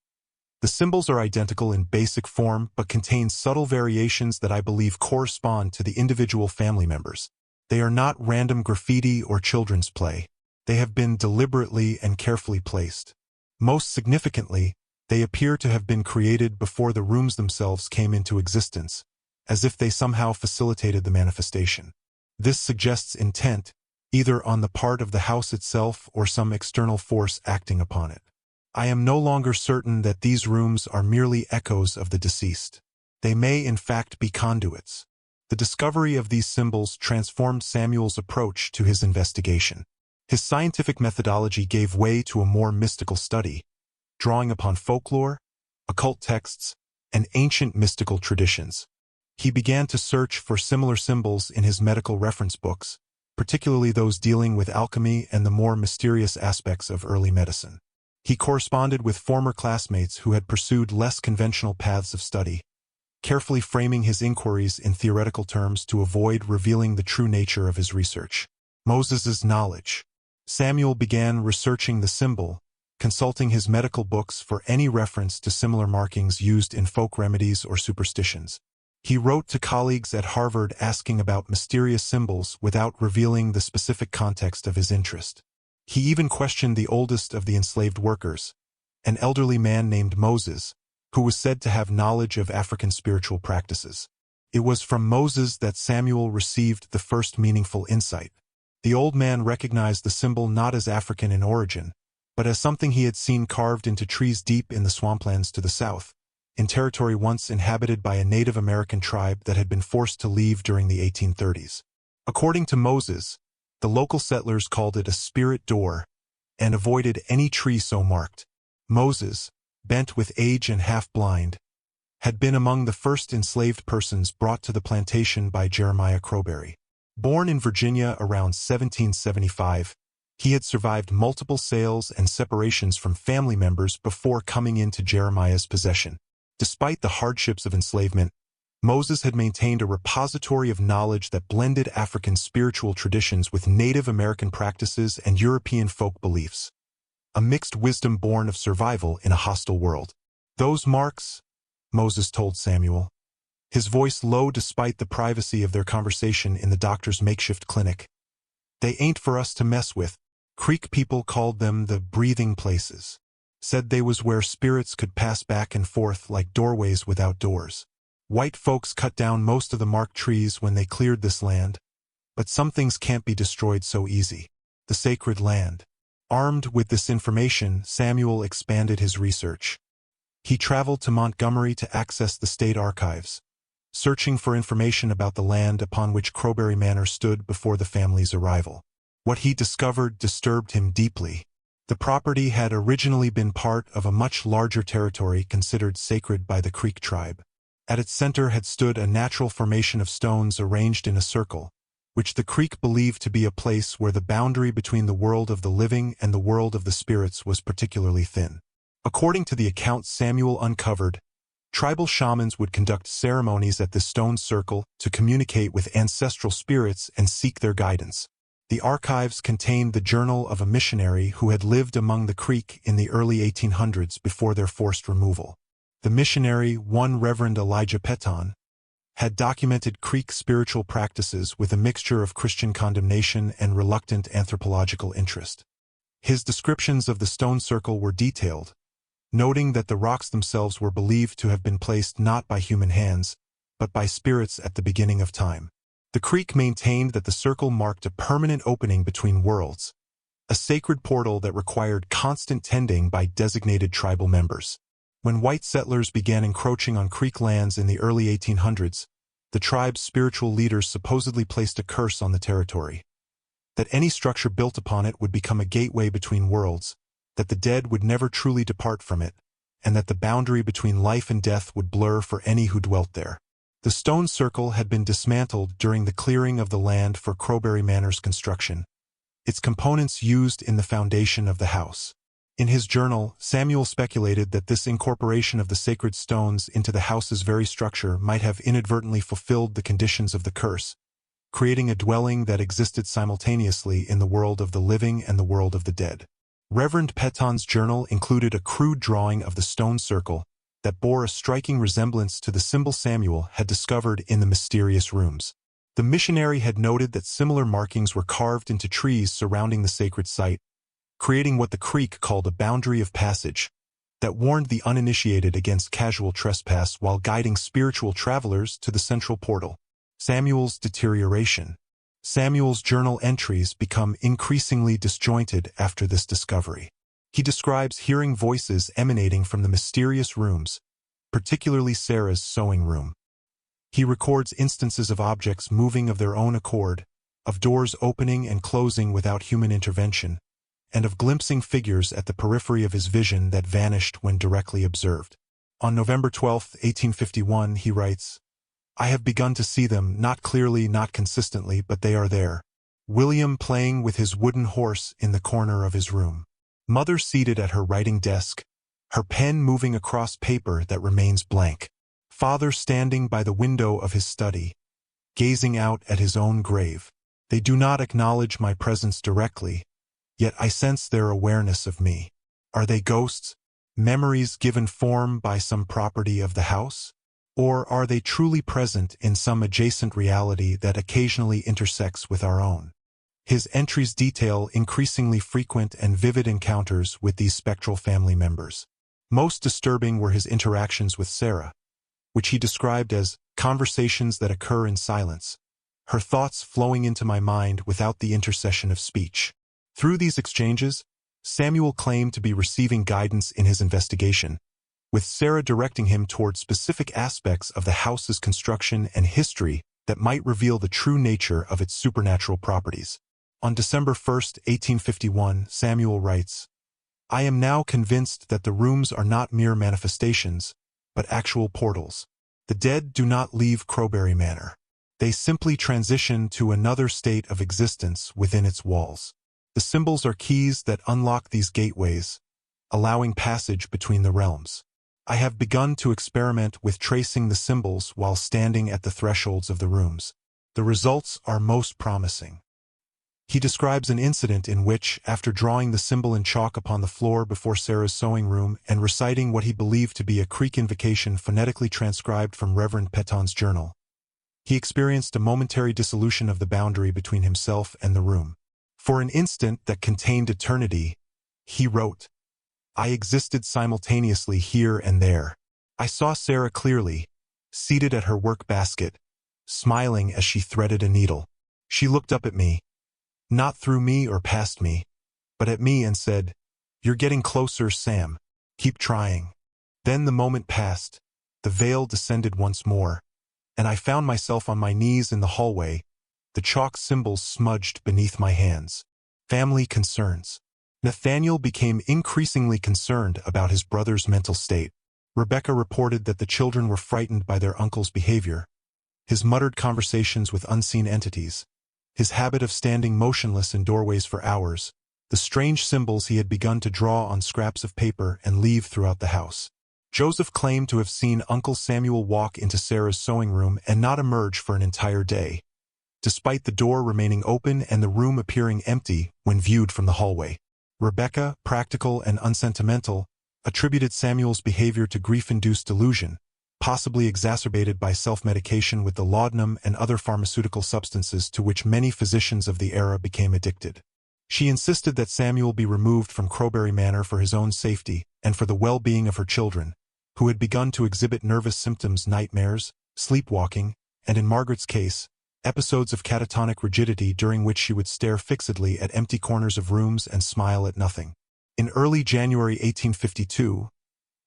"The symbols are identical in basic form but contain subtle variations that I believe correspond to the individual family members. They are not random graffiti or children's play. They have been deliberately and carefully placed. Most significantly, they appear to have been created before the rooms themselves came into existence, as if they somehow facilitated the manifestation. This suggests intent, either on the part of the house itself or some external force acting upon it. I am no longer certain that these rooms are merely echoes of the deceased. They may in fact be conduits." The discovery of these symbols transformed Samuel's approach to his investigation. His scientific methodology gave way to a more mystical study, drawing upon folklore, occult texts, and ancient mystical traditions. He began to search for similar symbols in his medical reference books, particularly those dealing with alchemy and the more mysterious aspects of early medicine. He corresponded with former classmates who had pursued less conventional paths of study, carefully framing his inquiries in theoretical terms to avoid revealing the true nature of his research. Moses's knowledge. Samuel began researching the symbol, consulting his medical books for any reference to similar markings used in folk remedies or superstitions. He wrote to colleagues at Harvard asking about mysterious symbols without revealing the specific context of his interest. He even questioned the oldest of the enslaved workers, an elderly man named Moses, who was said to have knowledge of African spiritual practices. It was from Moses that Samuel received the first meaningful insight. The old man recognized the symbol not as African in origin, but as something he had seen carved into trees deep in the swamplands to the south, in territory once inhabited by a Native American tribe that had been forced to leave during the 1830s. According to Moses, the local settlers called it a spirit door and avoided any tree so marked. Moses, bent with age and half-blind, had been among the first enslaved persons brought to the plantation by Jeremiah Crowbury. Born in Virginia around 1775, he had survived multiple sales and separations from family members before coming into Jeremiah's possession. Despite the hardships of enslavement, Moses had maintained a repository of knowledge that blended African spiritual traditions with Native American practices and European folk beliefs, a mixed wisdom born of survival in a hostile world. "Those marks," Moses told Samuel, his voice low despite the privacy of their conversation in the doctor's makeshift clinic, "they ain't for us to mess with." Creek people called them the breathing places, said they was where spirits could pass back and forth like doorways without doors. White folks cut down most of the marked trees when they cleared this land, but some things can't be destroyed so easy. The sacred land. Armed with this information, Samuel expanded his research. He traveled to Montgomery to access the state archives, searching for information about the land upon which Croberry Manor stood before the family's arrival. What he discovered disturbed him deeply. The property had originally been part of a much larger territory considered sacred by the Creek tribe. At its center had stood a natural formation of stones arranged in a circle, which the Creek believed to be a place where the boundary between the world of the living and the world of the spirits was particularly thin. According to the accounts Samuel uncovered, tribal shamans would conduct ceremonies at this stone circle to communicate with ancestral spirits and seek their guidance. The archives contained the journal of a missionary who had lived among the Creek in the early 1800s before their forced removal. The missionary, one Reverend Elijah Petton, had documented Creek spiritual practices with a mixture of Christian condemnation and reluctant anthropological interest. His descriptions of the stone circle were detailed, noting that the rocks themselves were believed to have been placed not by human hands, but by spirits at the beginning of time. The Creek maintained that the circle marked a permanent opening between worlds, a sacred portal that required constant tending by designated tribal members. When white settlers began encroaching on Creek lands in the early 1800s, the tribe's spiritual leaders supposedly placed a curse on the territory, that any structure built upon it would become a gateway between worlds, that the dead would never truly depart from it, and that the boundary between life and death would blur for any who dwelt there. The stone circle had been dismantled during the clearing of the land for Croberry Manor's construction, its components used in the foundation of the house. In his journal, Samuel speculated that this incorporation of the sacred stones into the house's very structure might have inadvertently fulfilled the conditions of the curse, creating a dwelling that existed simultaneously in the world of the living and the world of the dead. Reverend Petton's journal included a crude drawing of the stone circle that bore a striking resemblance to the symbol Samuel had discovered in the mysterious rooms. The missionary had noted that similar markings were carved into trees surrounding the sacred site, creating what the Creek called a boundary of passage that warned the uninitiated against casual trespass while guiding spiritual travelers to the central portal. Samuel's deterioration. Samuel's journal entries become increasingly disjointed after this discovery. He describes hearing voices emanating from the mysterious rooms, particularly Sarah's sewing room. He records instances of objects moving of their own accord, of doors opening and closing without human intervention, and of glimpsing figures at the periphery of his vision that vanished when directly observed. On November 12, 1851, he writes, "I have begun to see them, not clearly, not consistently, but they are there. William playing with his wooden horse in the corner of his room. Mother seated at her writing desk, her pen moving across paper that remains blank. Father standing by the window of his study, gazing out at his own grave. They do not acknowledge my presence directly, yet I sense their awareness of me. Are they ghosts, memories given form by some property of the house? Or are they truly present in some adjacent reality that occasionally intersects with our own? His entries detail increasingly frequent and vivid encounters with these spectral family members. Most disturbing were his interactions with Sarah, which he described as conversations that occur in silence, her thoughts flowing into my mind without the intercession of speech. Through these exchanges, Samuel claimed to be receiving guidance in his investigation, with Sarah directing him toward specific aspects of the house's construction and history that might reveal the true nature of its supernatural properties. On December 1, 1851, Samuel writes, "I am now convinced that the rooms are not mere manifestations, but actual portals. The dead do not leave Crowbury Manor. They simply transition to another state of existence within its walls. The symbols are keys that unlock these gateways, allowing passage between the realms. I have begun to experiment with tracing the symbols while standing at the thresholds of the rooms. The results are most promising." He describes an incident in which, after drawing the symbol in chalk upon the floor before Sarah's sewing room and reciting what he believed to be a Creek invocation phonetically transcribed from Reverend Peton's journal, he experienced a momentary dissolution of the boundary between himself and the room. For an instant that contained eternity, he wrote, "I existed simultaneously here and there. I saw Sarah clearly, seated at her work basket, smiling as she threaded a needle. She looked up at me, not through me or past me, but at me and said, 'You're getting closer, Sam. Keep trying.' Then the moment passed, the veil descended once more, and I found myself on my knees in the hallway, the chalk symbols smudged beneath my hands." Family concerns. Nathaniel became increasingly concerned about his brother's mental state. Rebecca reported that the children were frightened by their uncle's behavior, his muttered conversations with unseen entities, his habit of standing motionless in doorways for hours, the strange symbols he had begun to draw on scraps of paper and leave throughout the house. Joseph claimed to have seen Uncle Samuel walk into Sarah's sewing room and not emerge for an entire day, despite the door remaining open and the room appearing empty when viewed from the hallway. Rebecca, practical and unsentimental, attributed Samuel's behavior to grief-induced delusion, possibly exacerbated by self-medication with the laudanum and other pharmaceutical substances to which many physicians of the era became addicted. She insisted that Samuel be removed from Crowbury Manor for his own safety and for the well-being of her children, who had begun to exhibit nervous symptoms, nightmares, sleepwalking, and in Margaret's case, episodes of catatonic rigidity during which she would stare fixedly at empty corners of rooms and smile at nothing. In early January 1852,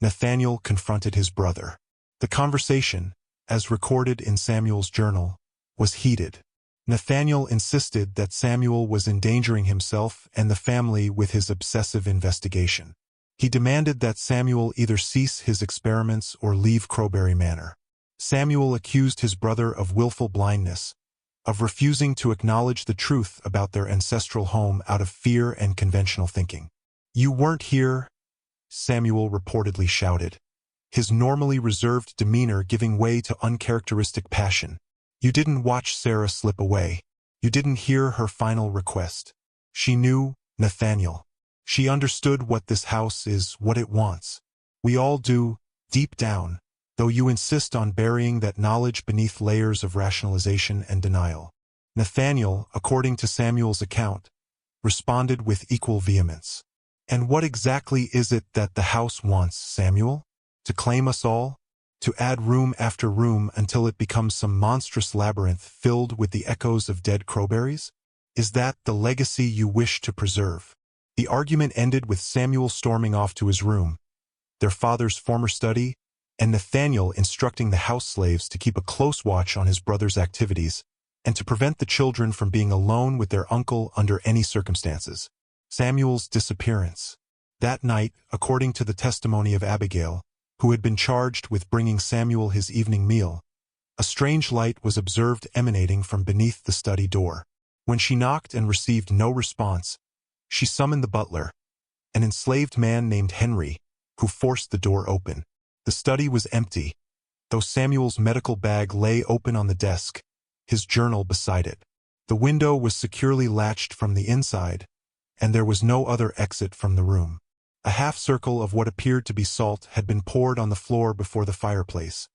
Nathaniel confronted his brother. The conversation, as recorded in Samuel's journal, was heated. Nathaniel insisted that Samuel was endangering himself and the family with his obsessive investigation. He demanded that Samuel either cease his experiments or leave Crowbury Manor. Samuel accused his brother of willful blindness, of refusing to acknowledge the truth about their ancestral home out of fear and conventional thinking. "You weren't here," Samuel reportedly shouted, his normally reserved demeanor giving way to uncharacteristic passion. "You didn't watch Sarah slip away. You didn't hear her final request. She knew, Nathaniel. She understood what this house is, what it wants. We all do, deep down, though you insist on burying that knowledge beneath layers of rationalization and denial." Nathaniel, according to Samuel's account, responded with equal vehemence. "And what exactly is it that the house wants, Samuel? To claim us all? To add room after room until it becomes some monstrous labyrinth filled with the echoes of dead Crowberries? Is that the legacy you wish to preserve?" The argument ended with Samuel storming off to his room, their father's former study, and Nathaniel instructing the house slaves to keep a close watch on his brother's activities and to prevent the children from being alone with their uncle under any circumstances. Samuel's disappearance. That night, according to the testimony of Abigail, who had been charged with bringing Samuel his evening meal, a strange light was observed emanating from beneath the study door. When she knocked and received no response, she summoned the butler, an enslaved man named Henry, who forced the door open. The study was empty, though Samuel's medical bag lay open on the desk, his journal beside it. The window was securely latched from the inside, and there was no other exit from the room. A half-circle of what appeared to be salt had been poured on the floor before the fireplace,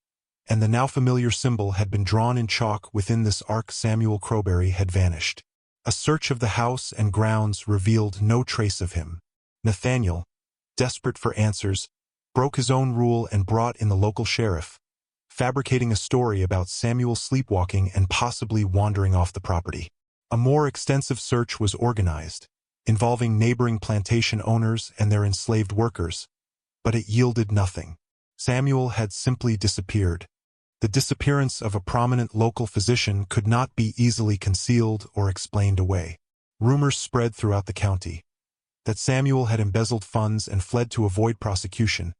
and the now familiar symbol had been drawn in chalk within this arc. Samuel Croberry had vanished. A search of the house and grounds revealed no trace of him. Nathaniel, desperate for answers, broke his own rule and brought in the local sheriff, fabricating a story about Samuel sleepwalking and possibly wandering off the property. A more extensive search was organized, involving neighboring plantation owners and their enslaved workers, but it yielded nothing. Samuel had simply disappeared. The disappearance of a prominent local physician could not be easily concealed or explained away. Rumors spread throughout the county that Samuel had embezzled funds and fled to avoid prosecution,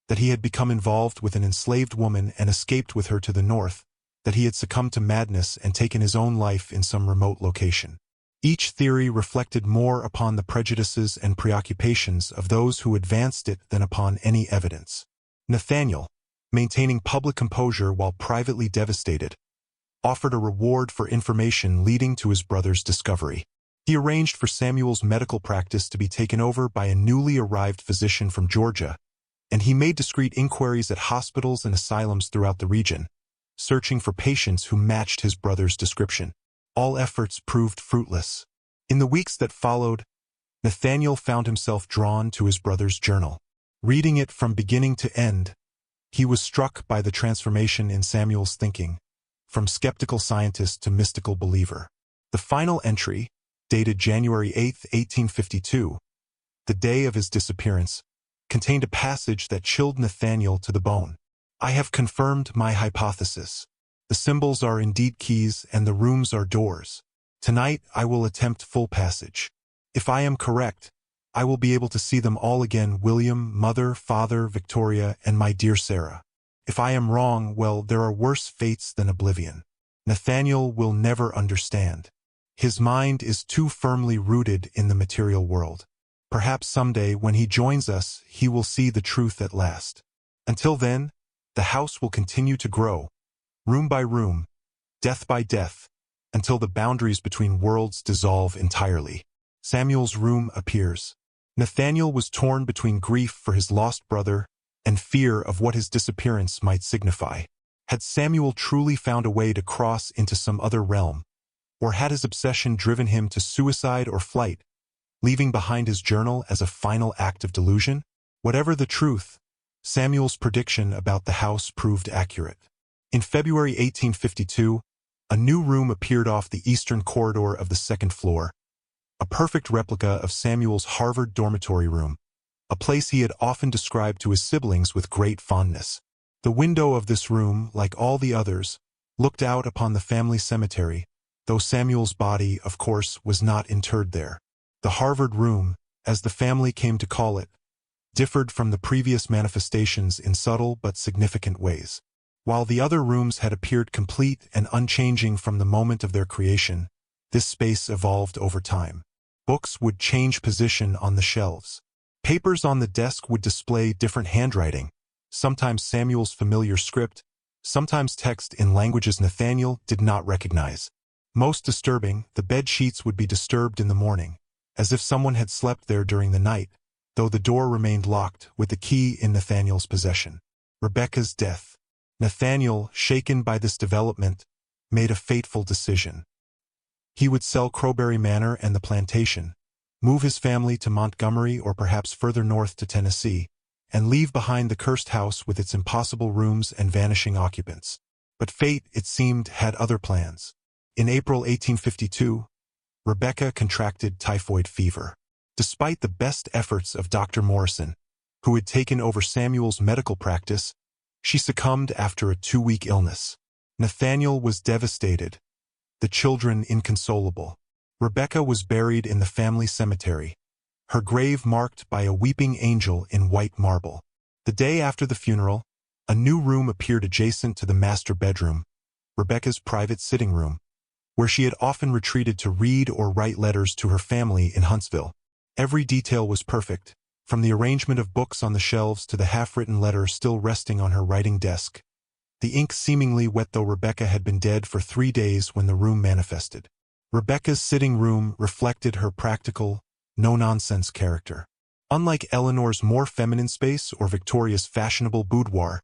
that he had become involved with an enslaved woman and escaped with her to the north, that he had succumbed to madness and taken his own life in some remote location. Each theory reflected more upon the prejudices and preoccupations of those who advanced it than upon any evidence. Nathaniel, maintaining public composure while privately devastated, offered a reward for information leading to his brother's discovery. He arranged for Samuel's medical practice to be taken over by a newly arrived physician from Georgia, and he made discreet inquiries at hospitals and asylums throughout the region, searching for patients who matched his brother's description. All efforts proved fruitless. In the weeks that followed, Nathaniel found himself drawn to his brother's journal. Reading it from beginning to end, he was struck by the transformation in Samuel's thinking, from skeptical scientist to mystical believer. The final entry, dated January 8, 1852, the day of his disappearance, contained a passage that chilled Nathaniel to the bone. "I have confirmed my hypothesis. The symbols are indeed keys and the rooms are doors. Tonight I will attempt full passage. If I am correct, I will be able to see them all again: William, mother, father, Victoria, and my dear Sarah. If I am wrong, well, there are worse fates than oblivion. Nathaniel will never understand. His mind is too firmly rooted in the material world. Perhaps someday when he joins us, he will see the truth at last. Until then, the house will continue to grow, room by room, death by death, until the boundaries between worlds dissolve entirely." Samuel's room appears. Nathaniel was torn between grief for his lost brother and fear of what his disappearance might signify. Had Samuel truly found a way to cross into some other realm, or had his obsession driven him to suicide or flight, leaving behind his journal as a final act of delusion? Whatever the truth, Samuel's prediction about the house proved accurate. In February 1852, a new room appeared off the eastern corridor of the second floor, a perfect replica of Samuel's Harvard dormitory room, a place he had often described to his siblings with great fondness. The window of this room, like all the others, looked out upon the family cemetery, though Samuel's body, of course, was not interred there. The Harvard room, as the family came to call it, differed from the previous manifestations in subtle but significant ways. While the other rooms had appeared complete and unchanging from the moment of their creation, this space evolved over time. Books would change position on the shelves. Papers on the desk would display different handwriting, sometimes Samuel's familiar script, sometimes text in languages Nathaniel did not recognize. Most disturbing, the bed sheets would be disturbed in the morning, as if someone had slept there during the night, though the door remained locked with the key in Nathaniel's possession. Rebecca's death. Nathaniel, shaken by this development, made a fateful decision. He would sell Crowbury Manor and the plantation, move his family to Montgomery or perhaps further north to Tennessee, and leave behind the cursed house with its impossible rooms and vanishing occupants. But fate, it seemed, had other plans. In April 1852, Rebecca contracted typhoid fever. Despite the best efforts of Dr. Morrison, who had taken over Samuel's medical practice, she succumbed after a 2-week illness. Nathaniel was devastated, the children inconsolable. Rebecca was buried in the family cemetery, her grave marked by a weeping angel in white marble. The day after the funeral, a new room appeared adjacent to the master bedroom, Rebecca's private sitting room, where she had often retreated to read or write letters to her family in Huntsville. Every detail was perfect, from the arrangement of books on the shelves to the half-written letter still resting on her writing desk. The ink seemingly wet, though Rebecca had been dead for 3 days when the room manifested. Rebecca's sitting room reflected her practical, no-nonsense character. Unlike Eleanor's more feminine space or Victoria's fashionable boudoir,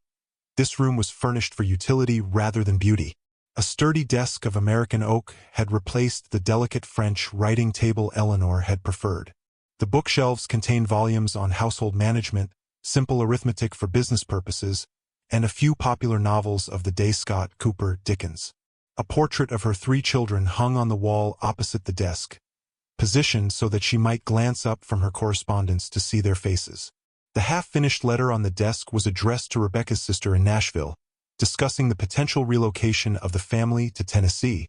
This room was furnished for utility rather than beauty. A sturdy desk of American oak had replaced the delicate French writing table Eleanor had preferred. The bookshelves contained volumes on household management, simple arithmetic for business purposes, and a few popular novels of the day: Scott, Cooper, Dickens. A portrait of her 3 children hung on the wall opposite the desk, positioned so that she might glance up from her correspondence to see their faces. The half-finished letter on the desk was addressed to Rebecca's sister in Nashville, discussing the potential relocation of the family to Tennessee,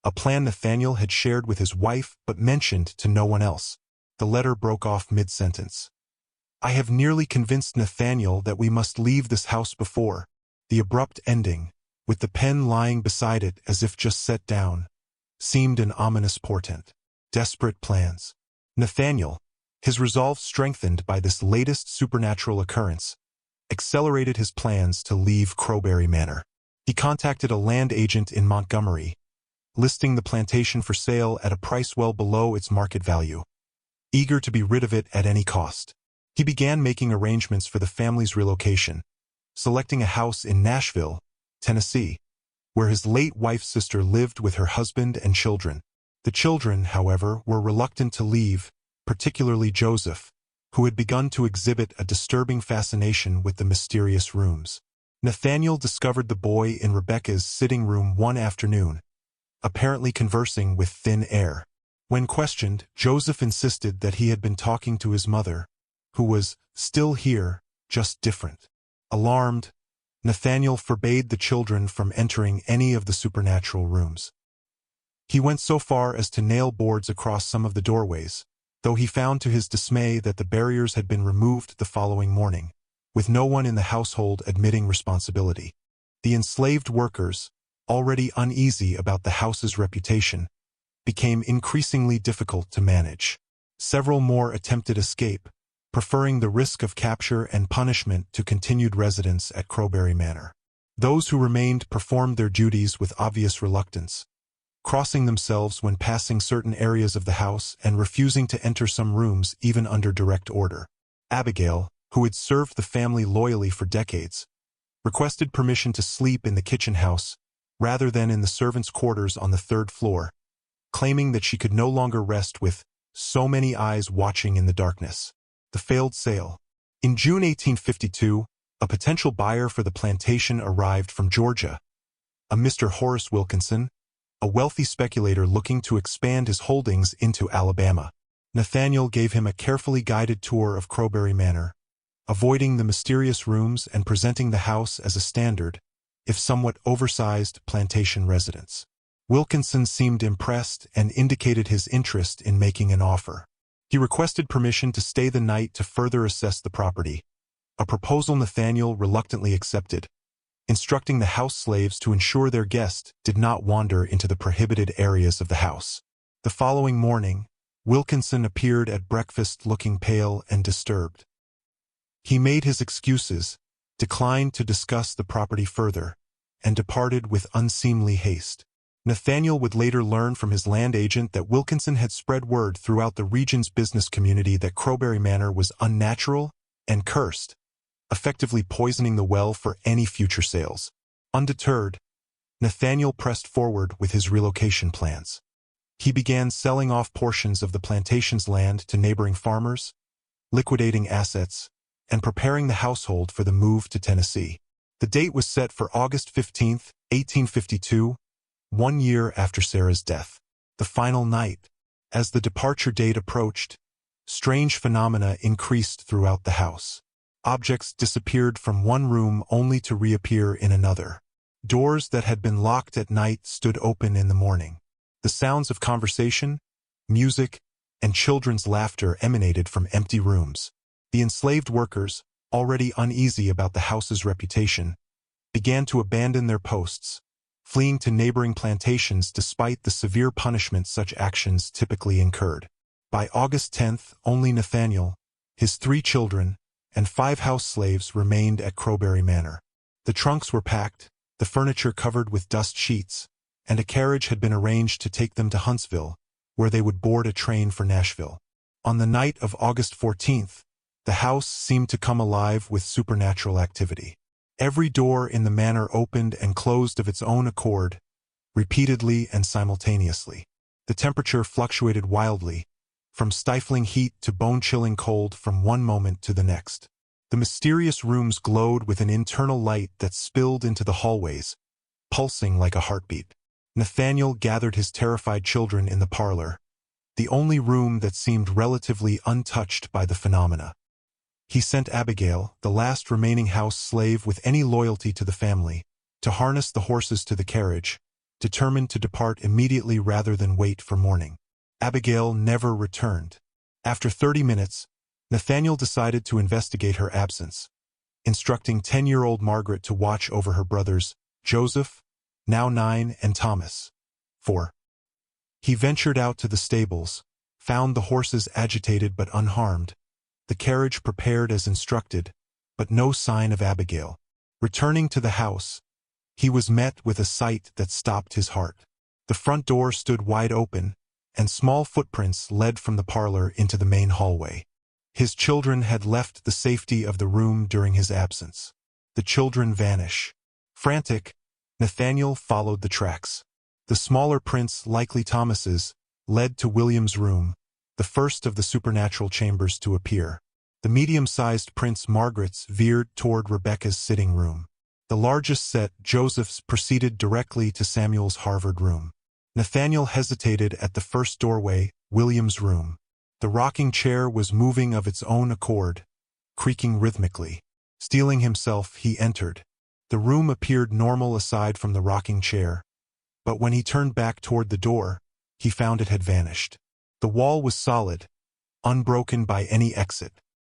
a plan Nathaniel had shared with his wife but mentioned to no one else. The letter broke off mid-sentence. "I have nearly convinced Nathaniel that we must leave this house before." The abrupt ending, with the pen lying beside it as if just set down, seemed an ominous portent. Desperate plans. Nathaniel, his resolve strengthened by this latest supernatural occurrence, accelerated his plans to leave Crowbury Manor. He contacted a land agent in Montgomery, listing the plantation for sale at a price well below its market value. Eager to be rid of it at any cost, he began making arrangements for the family's relocation, selecting a house in Nashville, Tennessee, where his late wife's sister lived with her husband and children. The children, however, were reluctant to leave, particularly Joseph, who had begun to exhibit a disturbing fascination with the mysterious rooms. Nathaniel discovered the boy in Rebecca's sitting room one afternoon, apparently conversing with thin air. When questioned, Joseph insisted that he had been talking to his mother, who was still here, just different. Alarmed, Nathaniel forbade the children from entering any of the supernatural rooms. He went so far as to nail boards across some of the doorways, though he found to his dismay that the barriers had been removed the following morning, with no one in the household admitting responsibility. The enslaved workers, already uneasy about the house's reputation, became increasingly difficult to manage. Several more attempted escape, preferring the risk of capture and punishment to continued residence at Crowbury Manor. Those who remained performed their duties with obvious reluctance, crossing themselves when passing certain areas of the house and refusing to enter some rooms even under direct order. Abigail, who had served the family loyally for decades, requested permission to sleep in the kitchen house rather than in the servants' quarters on the 3rd floor, claiming that she could no longer rest with so many eyes watching in the darkness. The failed sale. In June 1852, a potential buyer for the plantation arrived from Georgia, a Mr. Horace Wilkinson, a wealthy speculator looking to expand his holdings into Alabama. Nathaniel gave him a carefully guided tour of Crowbury Manor, avoiding the mysterious rooms and presenting the house as a standard, if somewhat oversized, plantation residence. Wilkinson seemed impressed and indicated his interest in making an offer. He requested permission to stay the night to further assess the property, a proposal Nathaniel reluctantly accepted, instructing the house slaves to ensure their guest did not wander into the prohibited areas of the house. The following morning, Wilkinson appeared at breakfast looking pale and disturbed. He made his excuses, declined to discuss the property further, and departed with unseemly haste. Nathaniel would later learn from his land agent that Wilkinson had spread word throughout the region's business community that Crowbury Manor was unnatural and cursed, effectively poisoning the well for any future sales. Undeterred, Nathaniel pressed forward with his relocation plans. He began selling off portions of the plantation's land to neighboring farmers, liquidating assets, and preparing the household for the move to Tennessee. The date was set for August 15, 1852, 1 year after Sarah's death. The final night. As the departure date approached, strange phenomena increased throughout the house. Objects disappeared from one room only to reappear in another. Doors that had been locked at night stood open in the morning. The sounds of conversation, music, and children's laughter emanated from empty rooms. The enslaved workers, already uneasy about the house's reputation, began to abandon their posts, fleeing to neighboring plantations despite the severe punishment such actions typically incurred. By August 10th, only Nathaniel, his 3 children, and 5 house slaves remained at Crowbury Manor. The trunks were packed, the furniture covered with dust sheets, and a carriage had been arranged to take them to Huntsville, where they would board a train for Nashville. On the night of August 14th, the house seemed to come alive with supernatural activity. Every door in the manor opened and closed of its own accord, repeatedly and simultaneously. The temperature fluctuated wildly, from stifling heat to bone-chilling cold from one moment to the next. The mysterious rooms glowed with an internal light that spilled into the hallways, pulsing like a heartbeat. Nathaniel gathered his terrified children in the parlor, the only room that seemed relatively untouched by the phenomena. He sent Abigail, the last remaining house slave with any loyalty to the family, to harness the horses to the carriage, determined to depart immediately rather than wait for morning. Abigail never returned. After 30 minutes, Nathaniel decided to investigate her absence, instructing 10-year-old Margaret to watch over her brothers, Joseph, now 9, and Thomas, 4. He ventured out to the stables, found the horses agitated but unharmed, the carriage prepared as instructed, but no sign of Abigail. Returning to the house, he was met with a sight that stopped his heart. The front door stood wide open, and small footprints led from the parlor into the main hallway. His children had left the safety of the room during his absence. The children vanish. Frantic, Nathaniel followed the tracks. The smaller prints, likely Thomas's, led to William's room, the first of the supernatural chambers to appear. The medium-sized prints, Margaret's, veered toward Rebecca's sitting room. The largest set, Joseph's, proceeded directly to Samuel's Harvard room. Nathaniel hesitated at the first doorway, William's room. The rocking chair was moving of its own accord, creaking rhythmically. Steeling himself, he entered. The room appeared normal aside from the rocking chair, but when he turned back toward the door, he found it had vanished. The wall was solid, unbroken by any exit.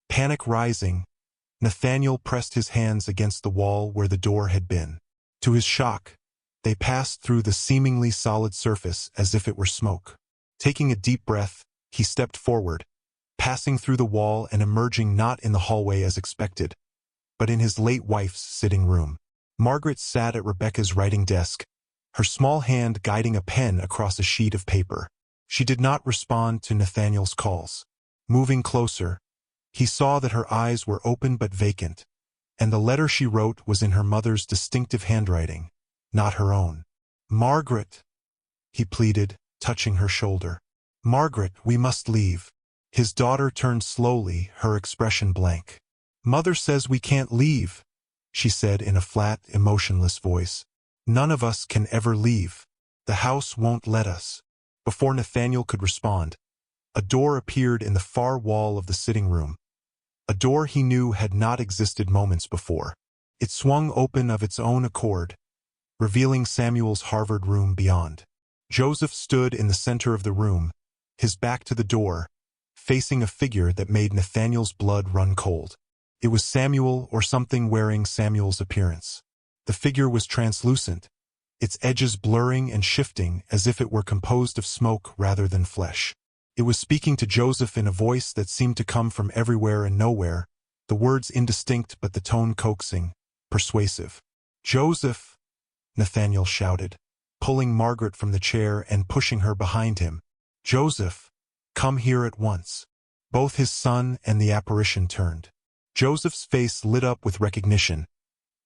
Panic rising, Nathaniel pressed his hands against the wall where the door had been. To his shock, they passed through the seemingly solid surface as if it were smoke. Taking a deep breath, he stepped forward, passing through the wall and emerging not in the hallway as expected, but in his late wife's sitting room. Margaret sat at Rebecca's writing desk, her small hand guiding a pen across a sheet of paper. She did not respond to Nathaniel's calls. Moving closer, he saw that her eyes were open but vacant, and the letter she wrote was in her mother's distinctive handwriting, not her own. "Margaret," he pleaded, touching her shoulder. "Margaret, we must leave." His daughter turned slowly, her expression blank. "Mother says we can't leave," she said in a flat, emotionless voice. "None of us can ever leave. The house won't let us." Before Nathaniel could respond, a door appeared in the far wall of the sitting room, a door he knew had not existed moments before. It swung open of its own accord, revealing Samuel's Harvard room beyond. Joseph stood in the center of the room, his back to the door, facing a figure that made Nathaniel's blood run cold. It was Samuel or something wearing Samuel's appearance. The figure was translucent, its edges blurring and shifting as if it were composed of smoke rather than flesh. It was speaking to Joseph in a voice that seemed to come from everywhere and nowhere, the words indistinct but the tone coaxing, persuasive. "Joseph!" Nathaniel shouted, pulling Margaret from the chair and pushing her behind him. "Joseph, come here at once." Both his son and the apparition turned. Joseph's face lit up with recognition,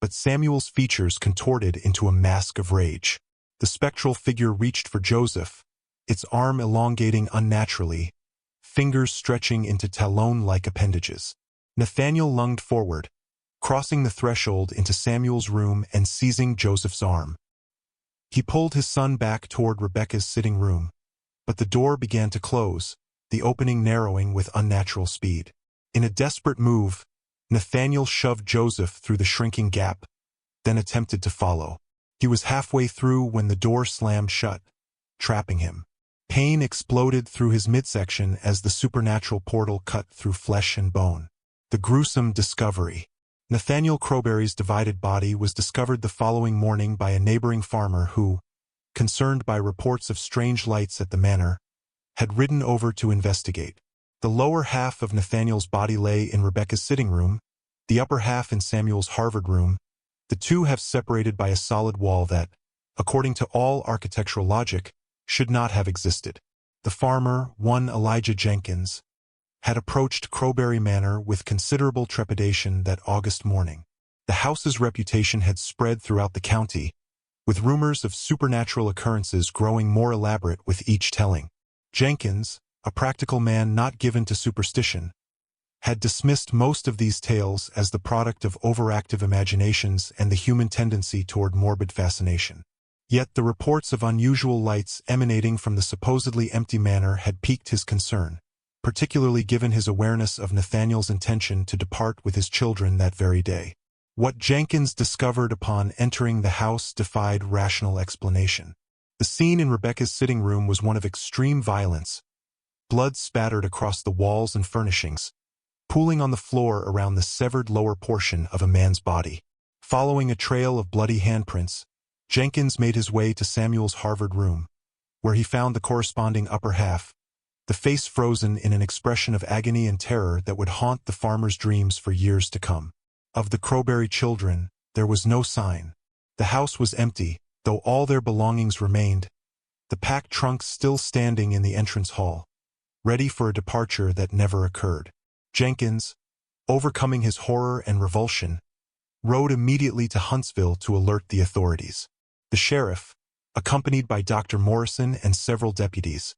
but Samuel's features contorted into a mask of rage. The spectral figure reached for Joseph, its arm elongating unnaturally, fingers stretching into talon-like appendages. Nathaniel lunged forward, crossing the threshold into Samuel's room and seizing Joseph's arm. He pulled his son back toward Rebecca's sitting room, but the door began to close, the opening narrowing with unnatural speed. In a desperate move, Nathaniel shoved Joseph through the shrinking gap, then attempted to follow. He was halfway through when the door slammed shut, trapping him. Pain exploded through his midsection as the supernatural portal cut through flesh and bone. The gruesome discovery. Nathaniel Croberry's divided body was discovered the following morning by a neighboring farmer who, concerned by reports of strange lights at the manor, had ridden over to investigate. The lower half of Nathaniel's body lay in Rebecca's sitting room, the upper half in Samuel's Harvard room. The two have separated by a solid wall that, according to all architectural logic, should not have existed. The farmer, one Elijah Jenkins, had approached Crowbury Manor with considerable trepidation that August morning. The house's reputation had spread throughout the county, with rumors of supernatural occurrences growing more elaborate with each telling. Jenkins, a practical man not given to superstition, had dismissed most of these tales as the product of overactive imaginations and the human tendency toward morbid fascination. Yet the reports of unusual lights emanating from the supposedly empty manor had piqued his concern, particularly given his awareness of Nathaniel's intention to depart with his children that very day. What Jenkins discovered upon entering the house defied rational explanation. The scene in Rebecca's sitting room was one of extreme violence. Blood spattered across the walls and furnishings, pooling on the floor around the severed lower portion of a man's body. Following a trail of bloody handprints, Jenkins made his way to Samuel's Harvard room, where he found the corresponding upper half, the face frozen in an expression of agony and terror that would haunt the farmer's dreams for years to come. Of the Croberry children, there was no sign. The house was empty, though all their belongings remained, the packed trunks still standing in the entrance hall, ready for a departure that never occurred. Jenkins, overcoming his horror and revulsion, rode immediately to Huntsville to alert the authorities. The sheriff, accompanied by Dr. Morrison and several deputies,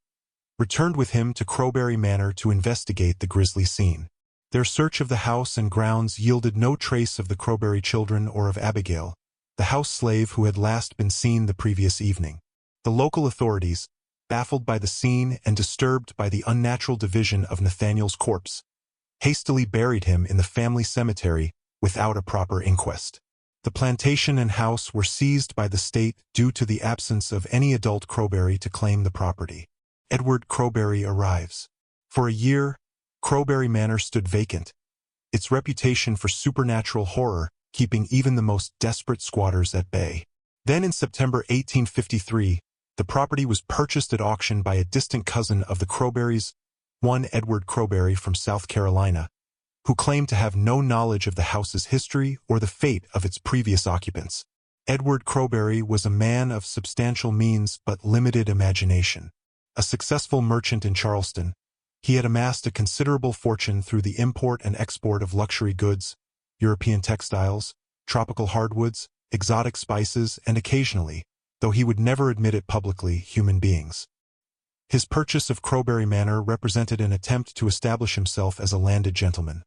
returned with him to Crowbury Manor to investigate the grisly scene. Their search of the house and grounds yielded no trace of the Croberry children or of Abigail, the house slave who had last been seen the previous evening. The local authorities, baffled by the scene and disturbed by the unnatural division of Nathaniel's corpse, hastily buried him in the family cemetery without a proper inquest. The plantation and house were seized by the state due to the absence of any adult Croberry to claim the property. Edward Croberry arrives. For a year, Crowbury Manor stood vacant, its reputation for supernatural horror keeping even the most desperate squatters at bay. Then in September 1853, the property was purchased at auction by a distant cousin of the Croberrys, one Edward Croberry from South Carolina, who claimed to have no knowledge of the house's history or the fate of its previous occupants. Edward Croberry was a man of substantial means but limited imagination. A successful merchant in Charleston, he had amassed a considerable fortune through the import and export of luxury goods, European textiles, tropical hardwoods, exotic spices, and occasionally, though he would never admit it publicly, human beings. His purchase of Crowbury Manor represented an attempt to establish himself as a landed gentleman,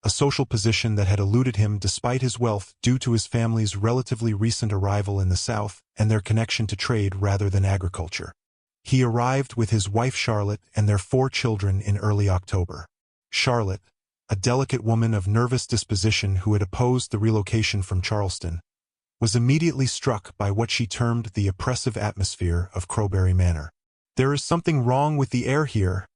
a social position that had eluded him despite his wealth due to his family's relatively recent arrival in the South and their connection to trade rather than agriculture. He arrived with his wife Charlotte and their 4 children in early October. Charlotte, a delicate woman of nervous disposition who had opposed the relocation from Charleston, was immediately struck by what she termed the oppressive atmosphere of Crowbury Manor. "There is something wrong with the air here,"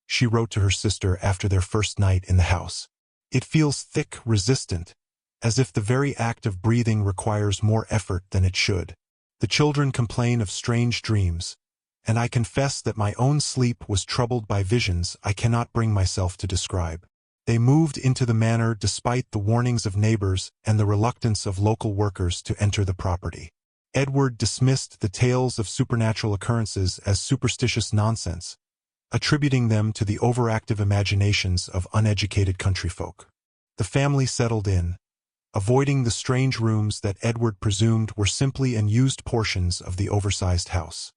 she wrote to her sister after their first night in the house. "It feels thick, resistant, as if the very act of breathing requires more effort than it should. The children complain of strange dreams, and I confess that my own sleep was troubled by visions I cannot bring myself to describe." They moved into the manor despite the warnings of neighbors and the reluctance of local workers to enter the property. Edward dismissed the tales of supernatural occurrences as superstitious nonsense, attributing them to the overactive imaginations of uneducated countryfolk. The family settled in, avoiding the strange rooms that Edward presumed were simply unused portions of the oversized house.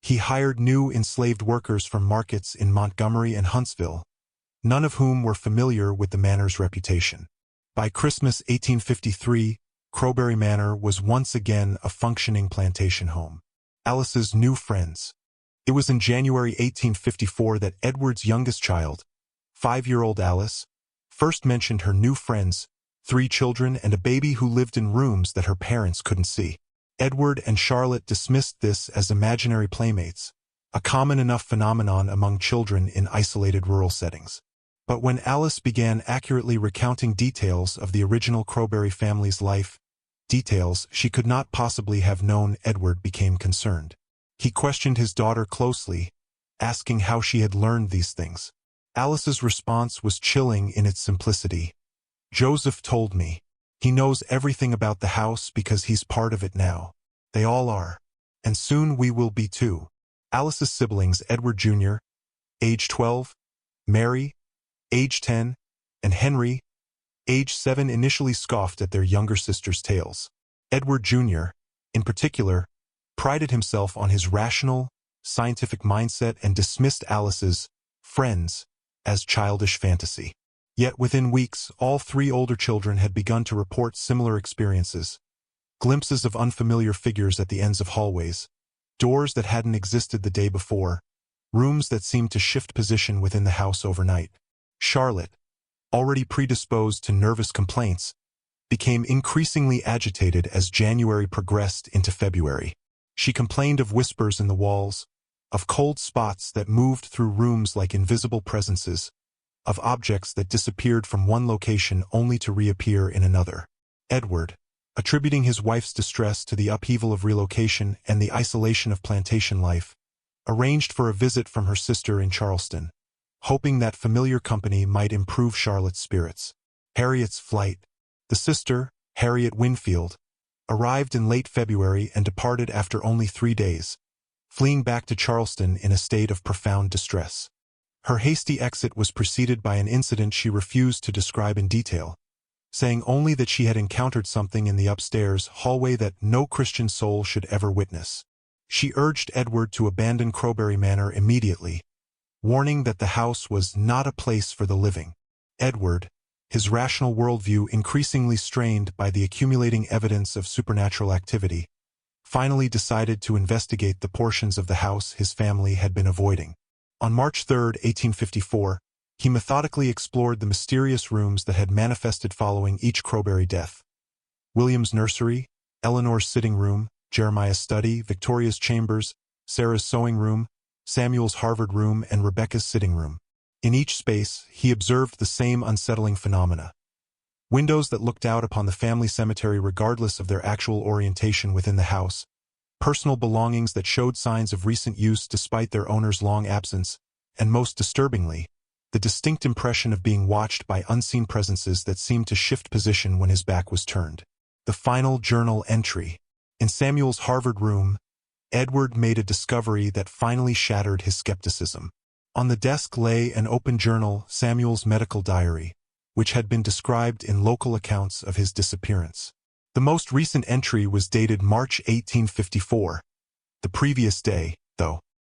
He hired new enslaved workers from markets in Montgomery and Huntsville, none of whom were familiar with the manor's reputation. By Christmas 1853, Crowbury Manor was once again a functioning plantation home. Alice's new friends. It was in January 1854 that Edward's youngest child, 5-year-old Alice, first mentioned her new friends, 3 children and a baby who lived in rooms that her parents couldn't see. Edward and Charlotte dismissed this as imaginary playmates, a common enough phenomenon among children in isolated rural settings. But when Alice began accurately recounting details of the original Crowberry family's life, details she could not possibly have known, Edward became concerned. He questioned his daughter closely, asking how she had learned these things. Alice's response was chilling in its simplicity. "Joseph told me. He knows everything about the house because he's part of it now. They all are. And soon we will be too." Alice's siblings, Edward Jr., age 12, Mary, age 10, and Henry, age 7, initially scoffed at their younger sister's tales. Edward Jr., in particular, prided himself on his rational, scientific mindset and dismissed Alice's friends as childish fantasy. Yet within weeks, all 3 older children had begun to report similar experiences. Glimpses of unfamiliar figures at the ends of hallways, doors that hadn't existed the day before, rooms that seemed to shift position within the house overnight. Charlotte, already predisposed to nervous complaints, became increasingly agitated as January progressed into February. She complained of whispers in the walls, of cold spots that moved through rooms like invisible presences, of objects that disappeared from one location only to reappear in another. Edward, attributing his wife's distress to the upheaval of relocation and the isolation of plantation life, arranged for a visit from her sister in Charleston, hoping that familiar company might improve Charlotte's spirits. Harriet's flight. The sister, Harriet Winfield, arrived in late February and departed after only 3 days, fleeing back to Charleston in a state of profound distress. Her hasty exit was preceded by an incident she refused to describe in detail, saying only that she had encountered something in the upstairs hallway that no Christian soul should ever witness. She urged Edward to abandon Crowbury Manor immediately, warning that the house was not a place for the living. Edward, his rational worldview increasingly strained by the accumulating evidence of supernatural activity, finally decided to investigate the portions of the house his family had been avoiding. On March 3, 1854, he methodically explored the mysterious rooms that had manifested following each Croberry death. William's nursery, Eleanor's sitting room, Jeremiah's study, Victoria's chambers, Sarah's sewing room, Samuel's Harvard room, and Rebecca's sitting room. In each space, he observed the same unsettling phenomena. Windows that looked out upon the family cemetery regardless of their actual orientation within the house, personal belongings that showed signs of recent use despite their owner's long absence, and most disturbingly, the distinct impression of being watched by unseen presences that seemed to shift position when his back was turned. The final journal entry. In Samuel's Harvard room, Edward made a discovery that finally shattered his skepticism. On the desk lay an open journal, Samuel's medical diary, which had been described in local accounts of his disappearance. The most recent entry was dated March 1854. The previous day, though,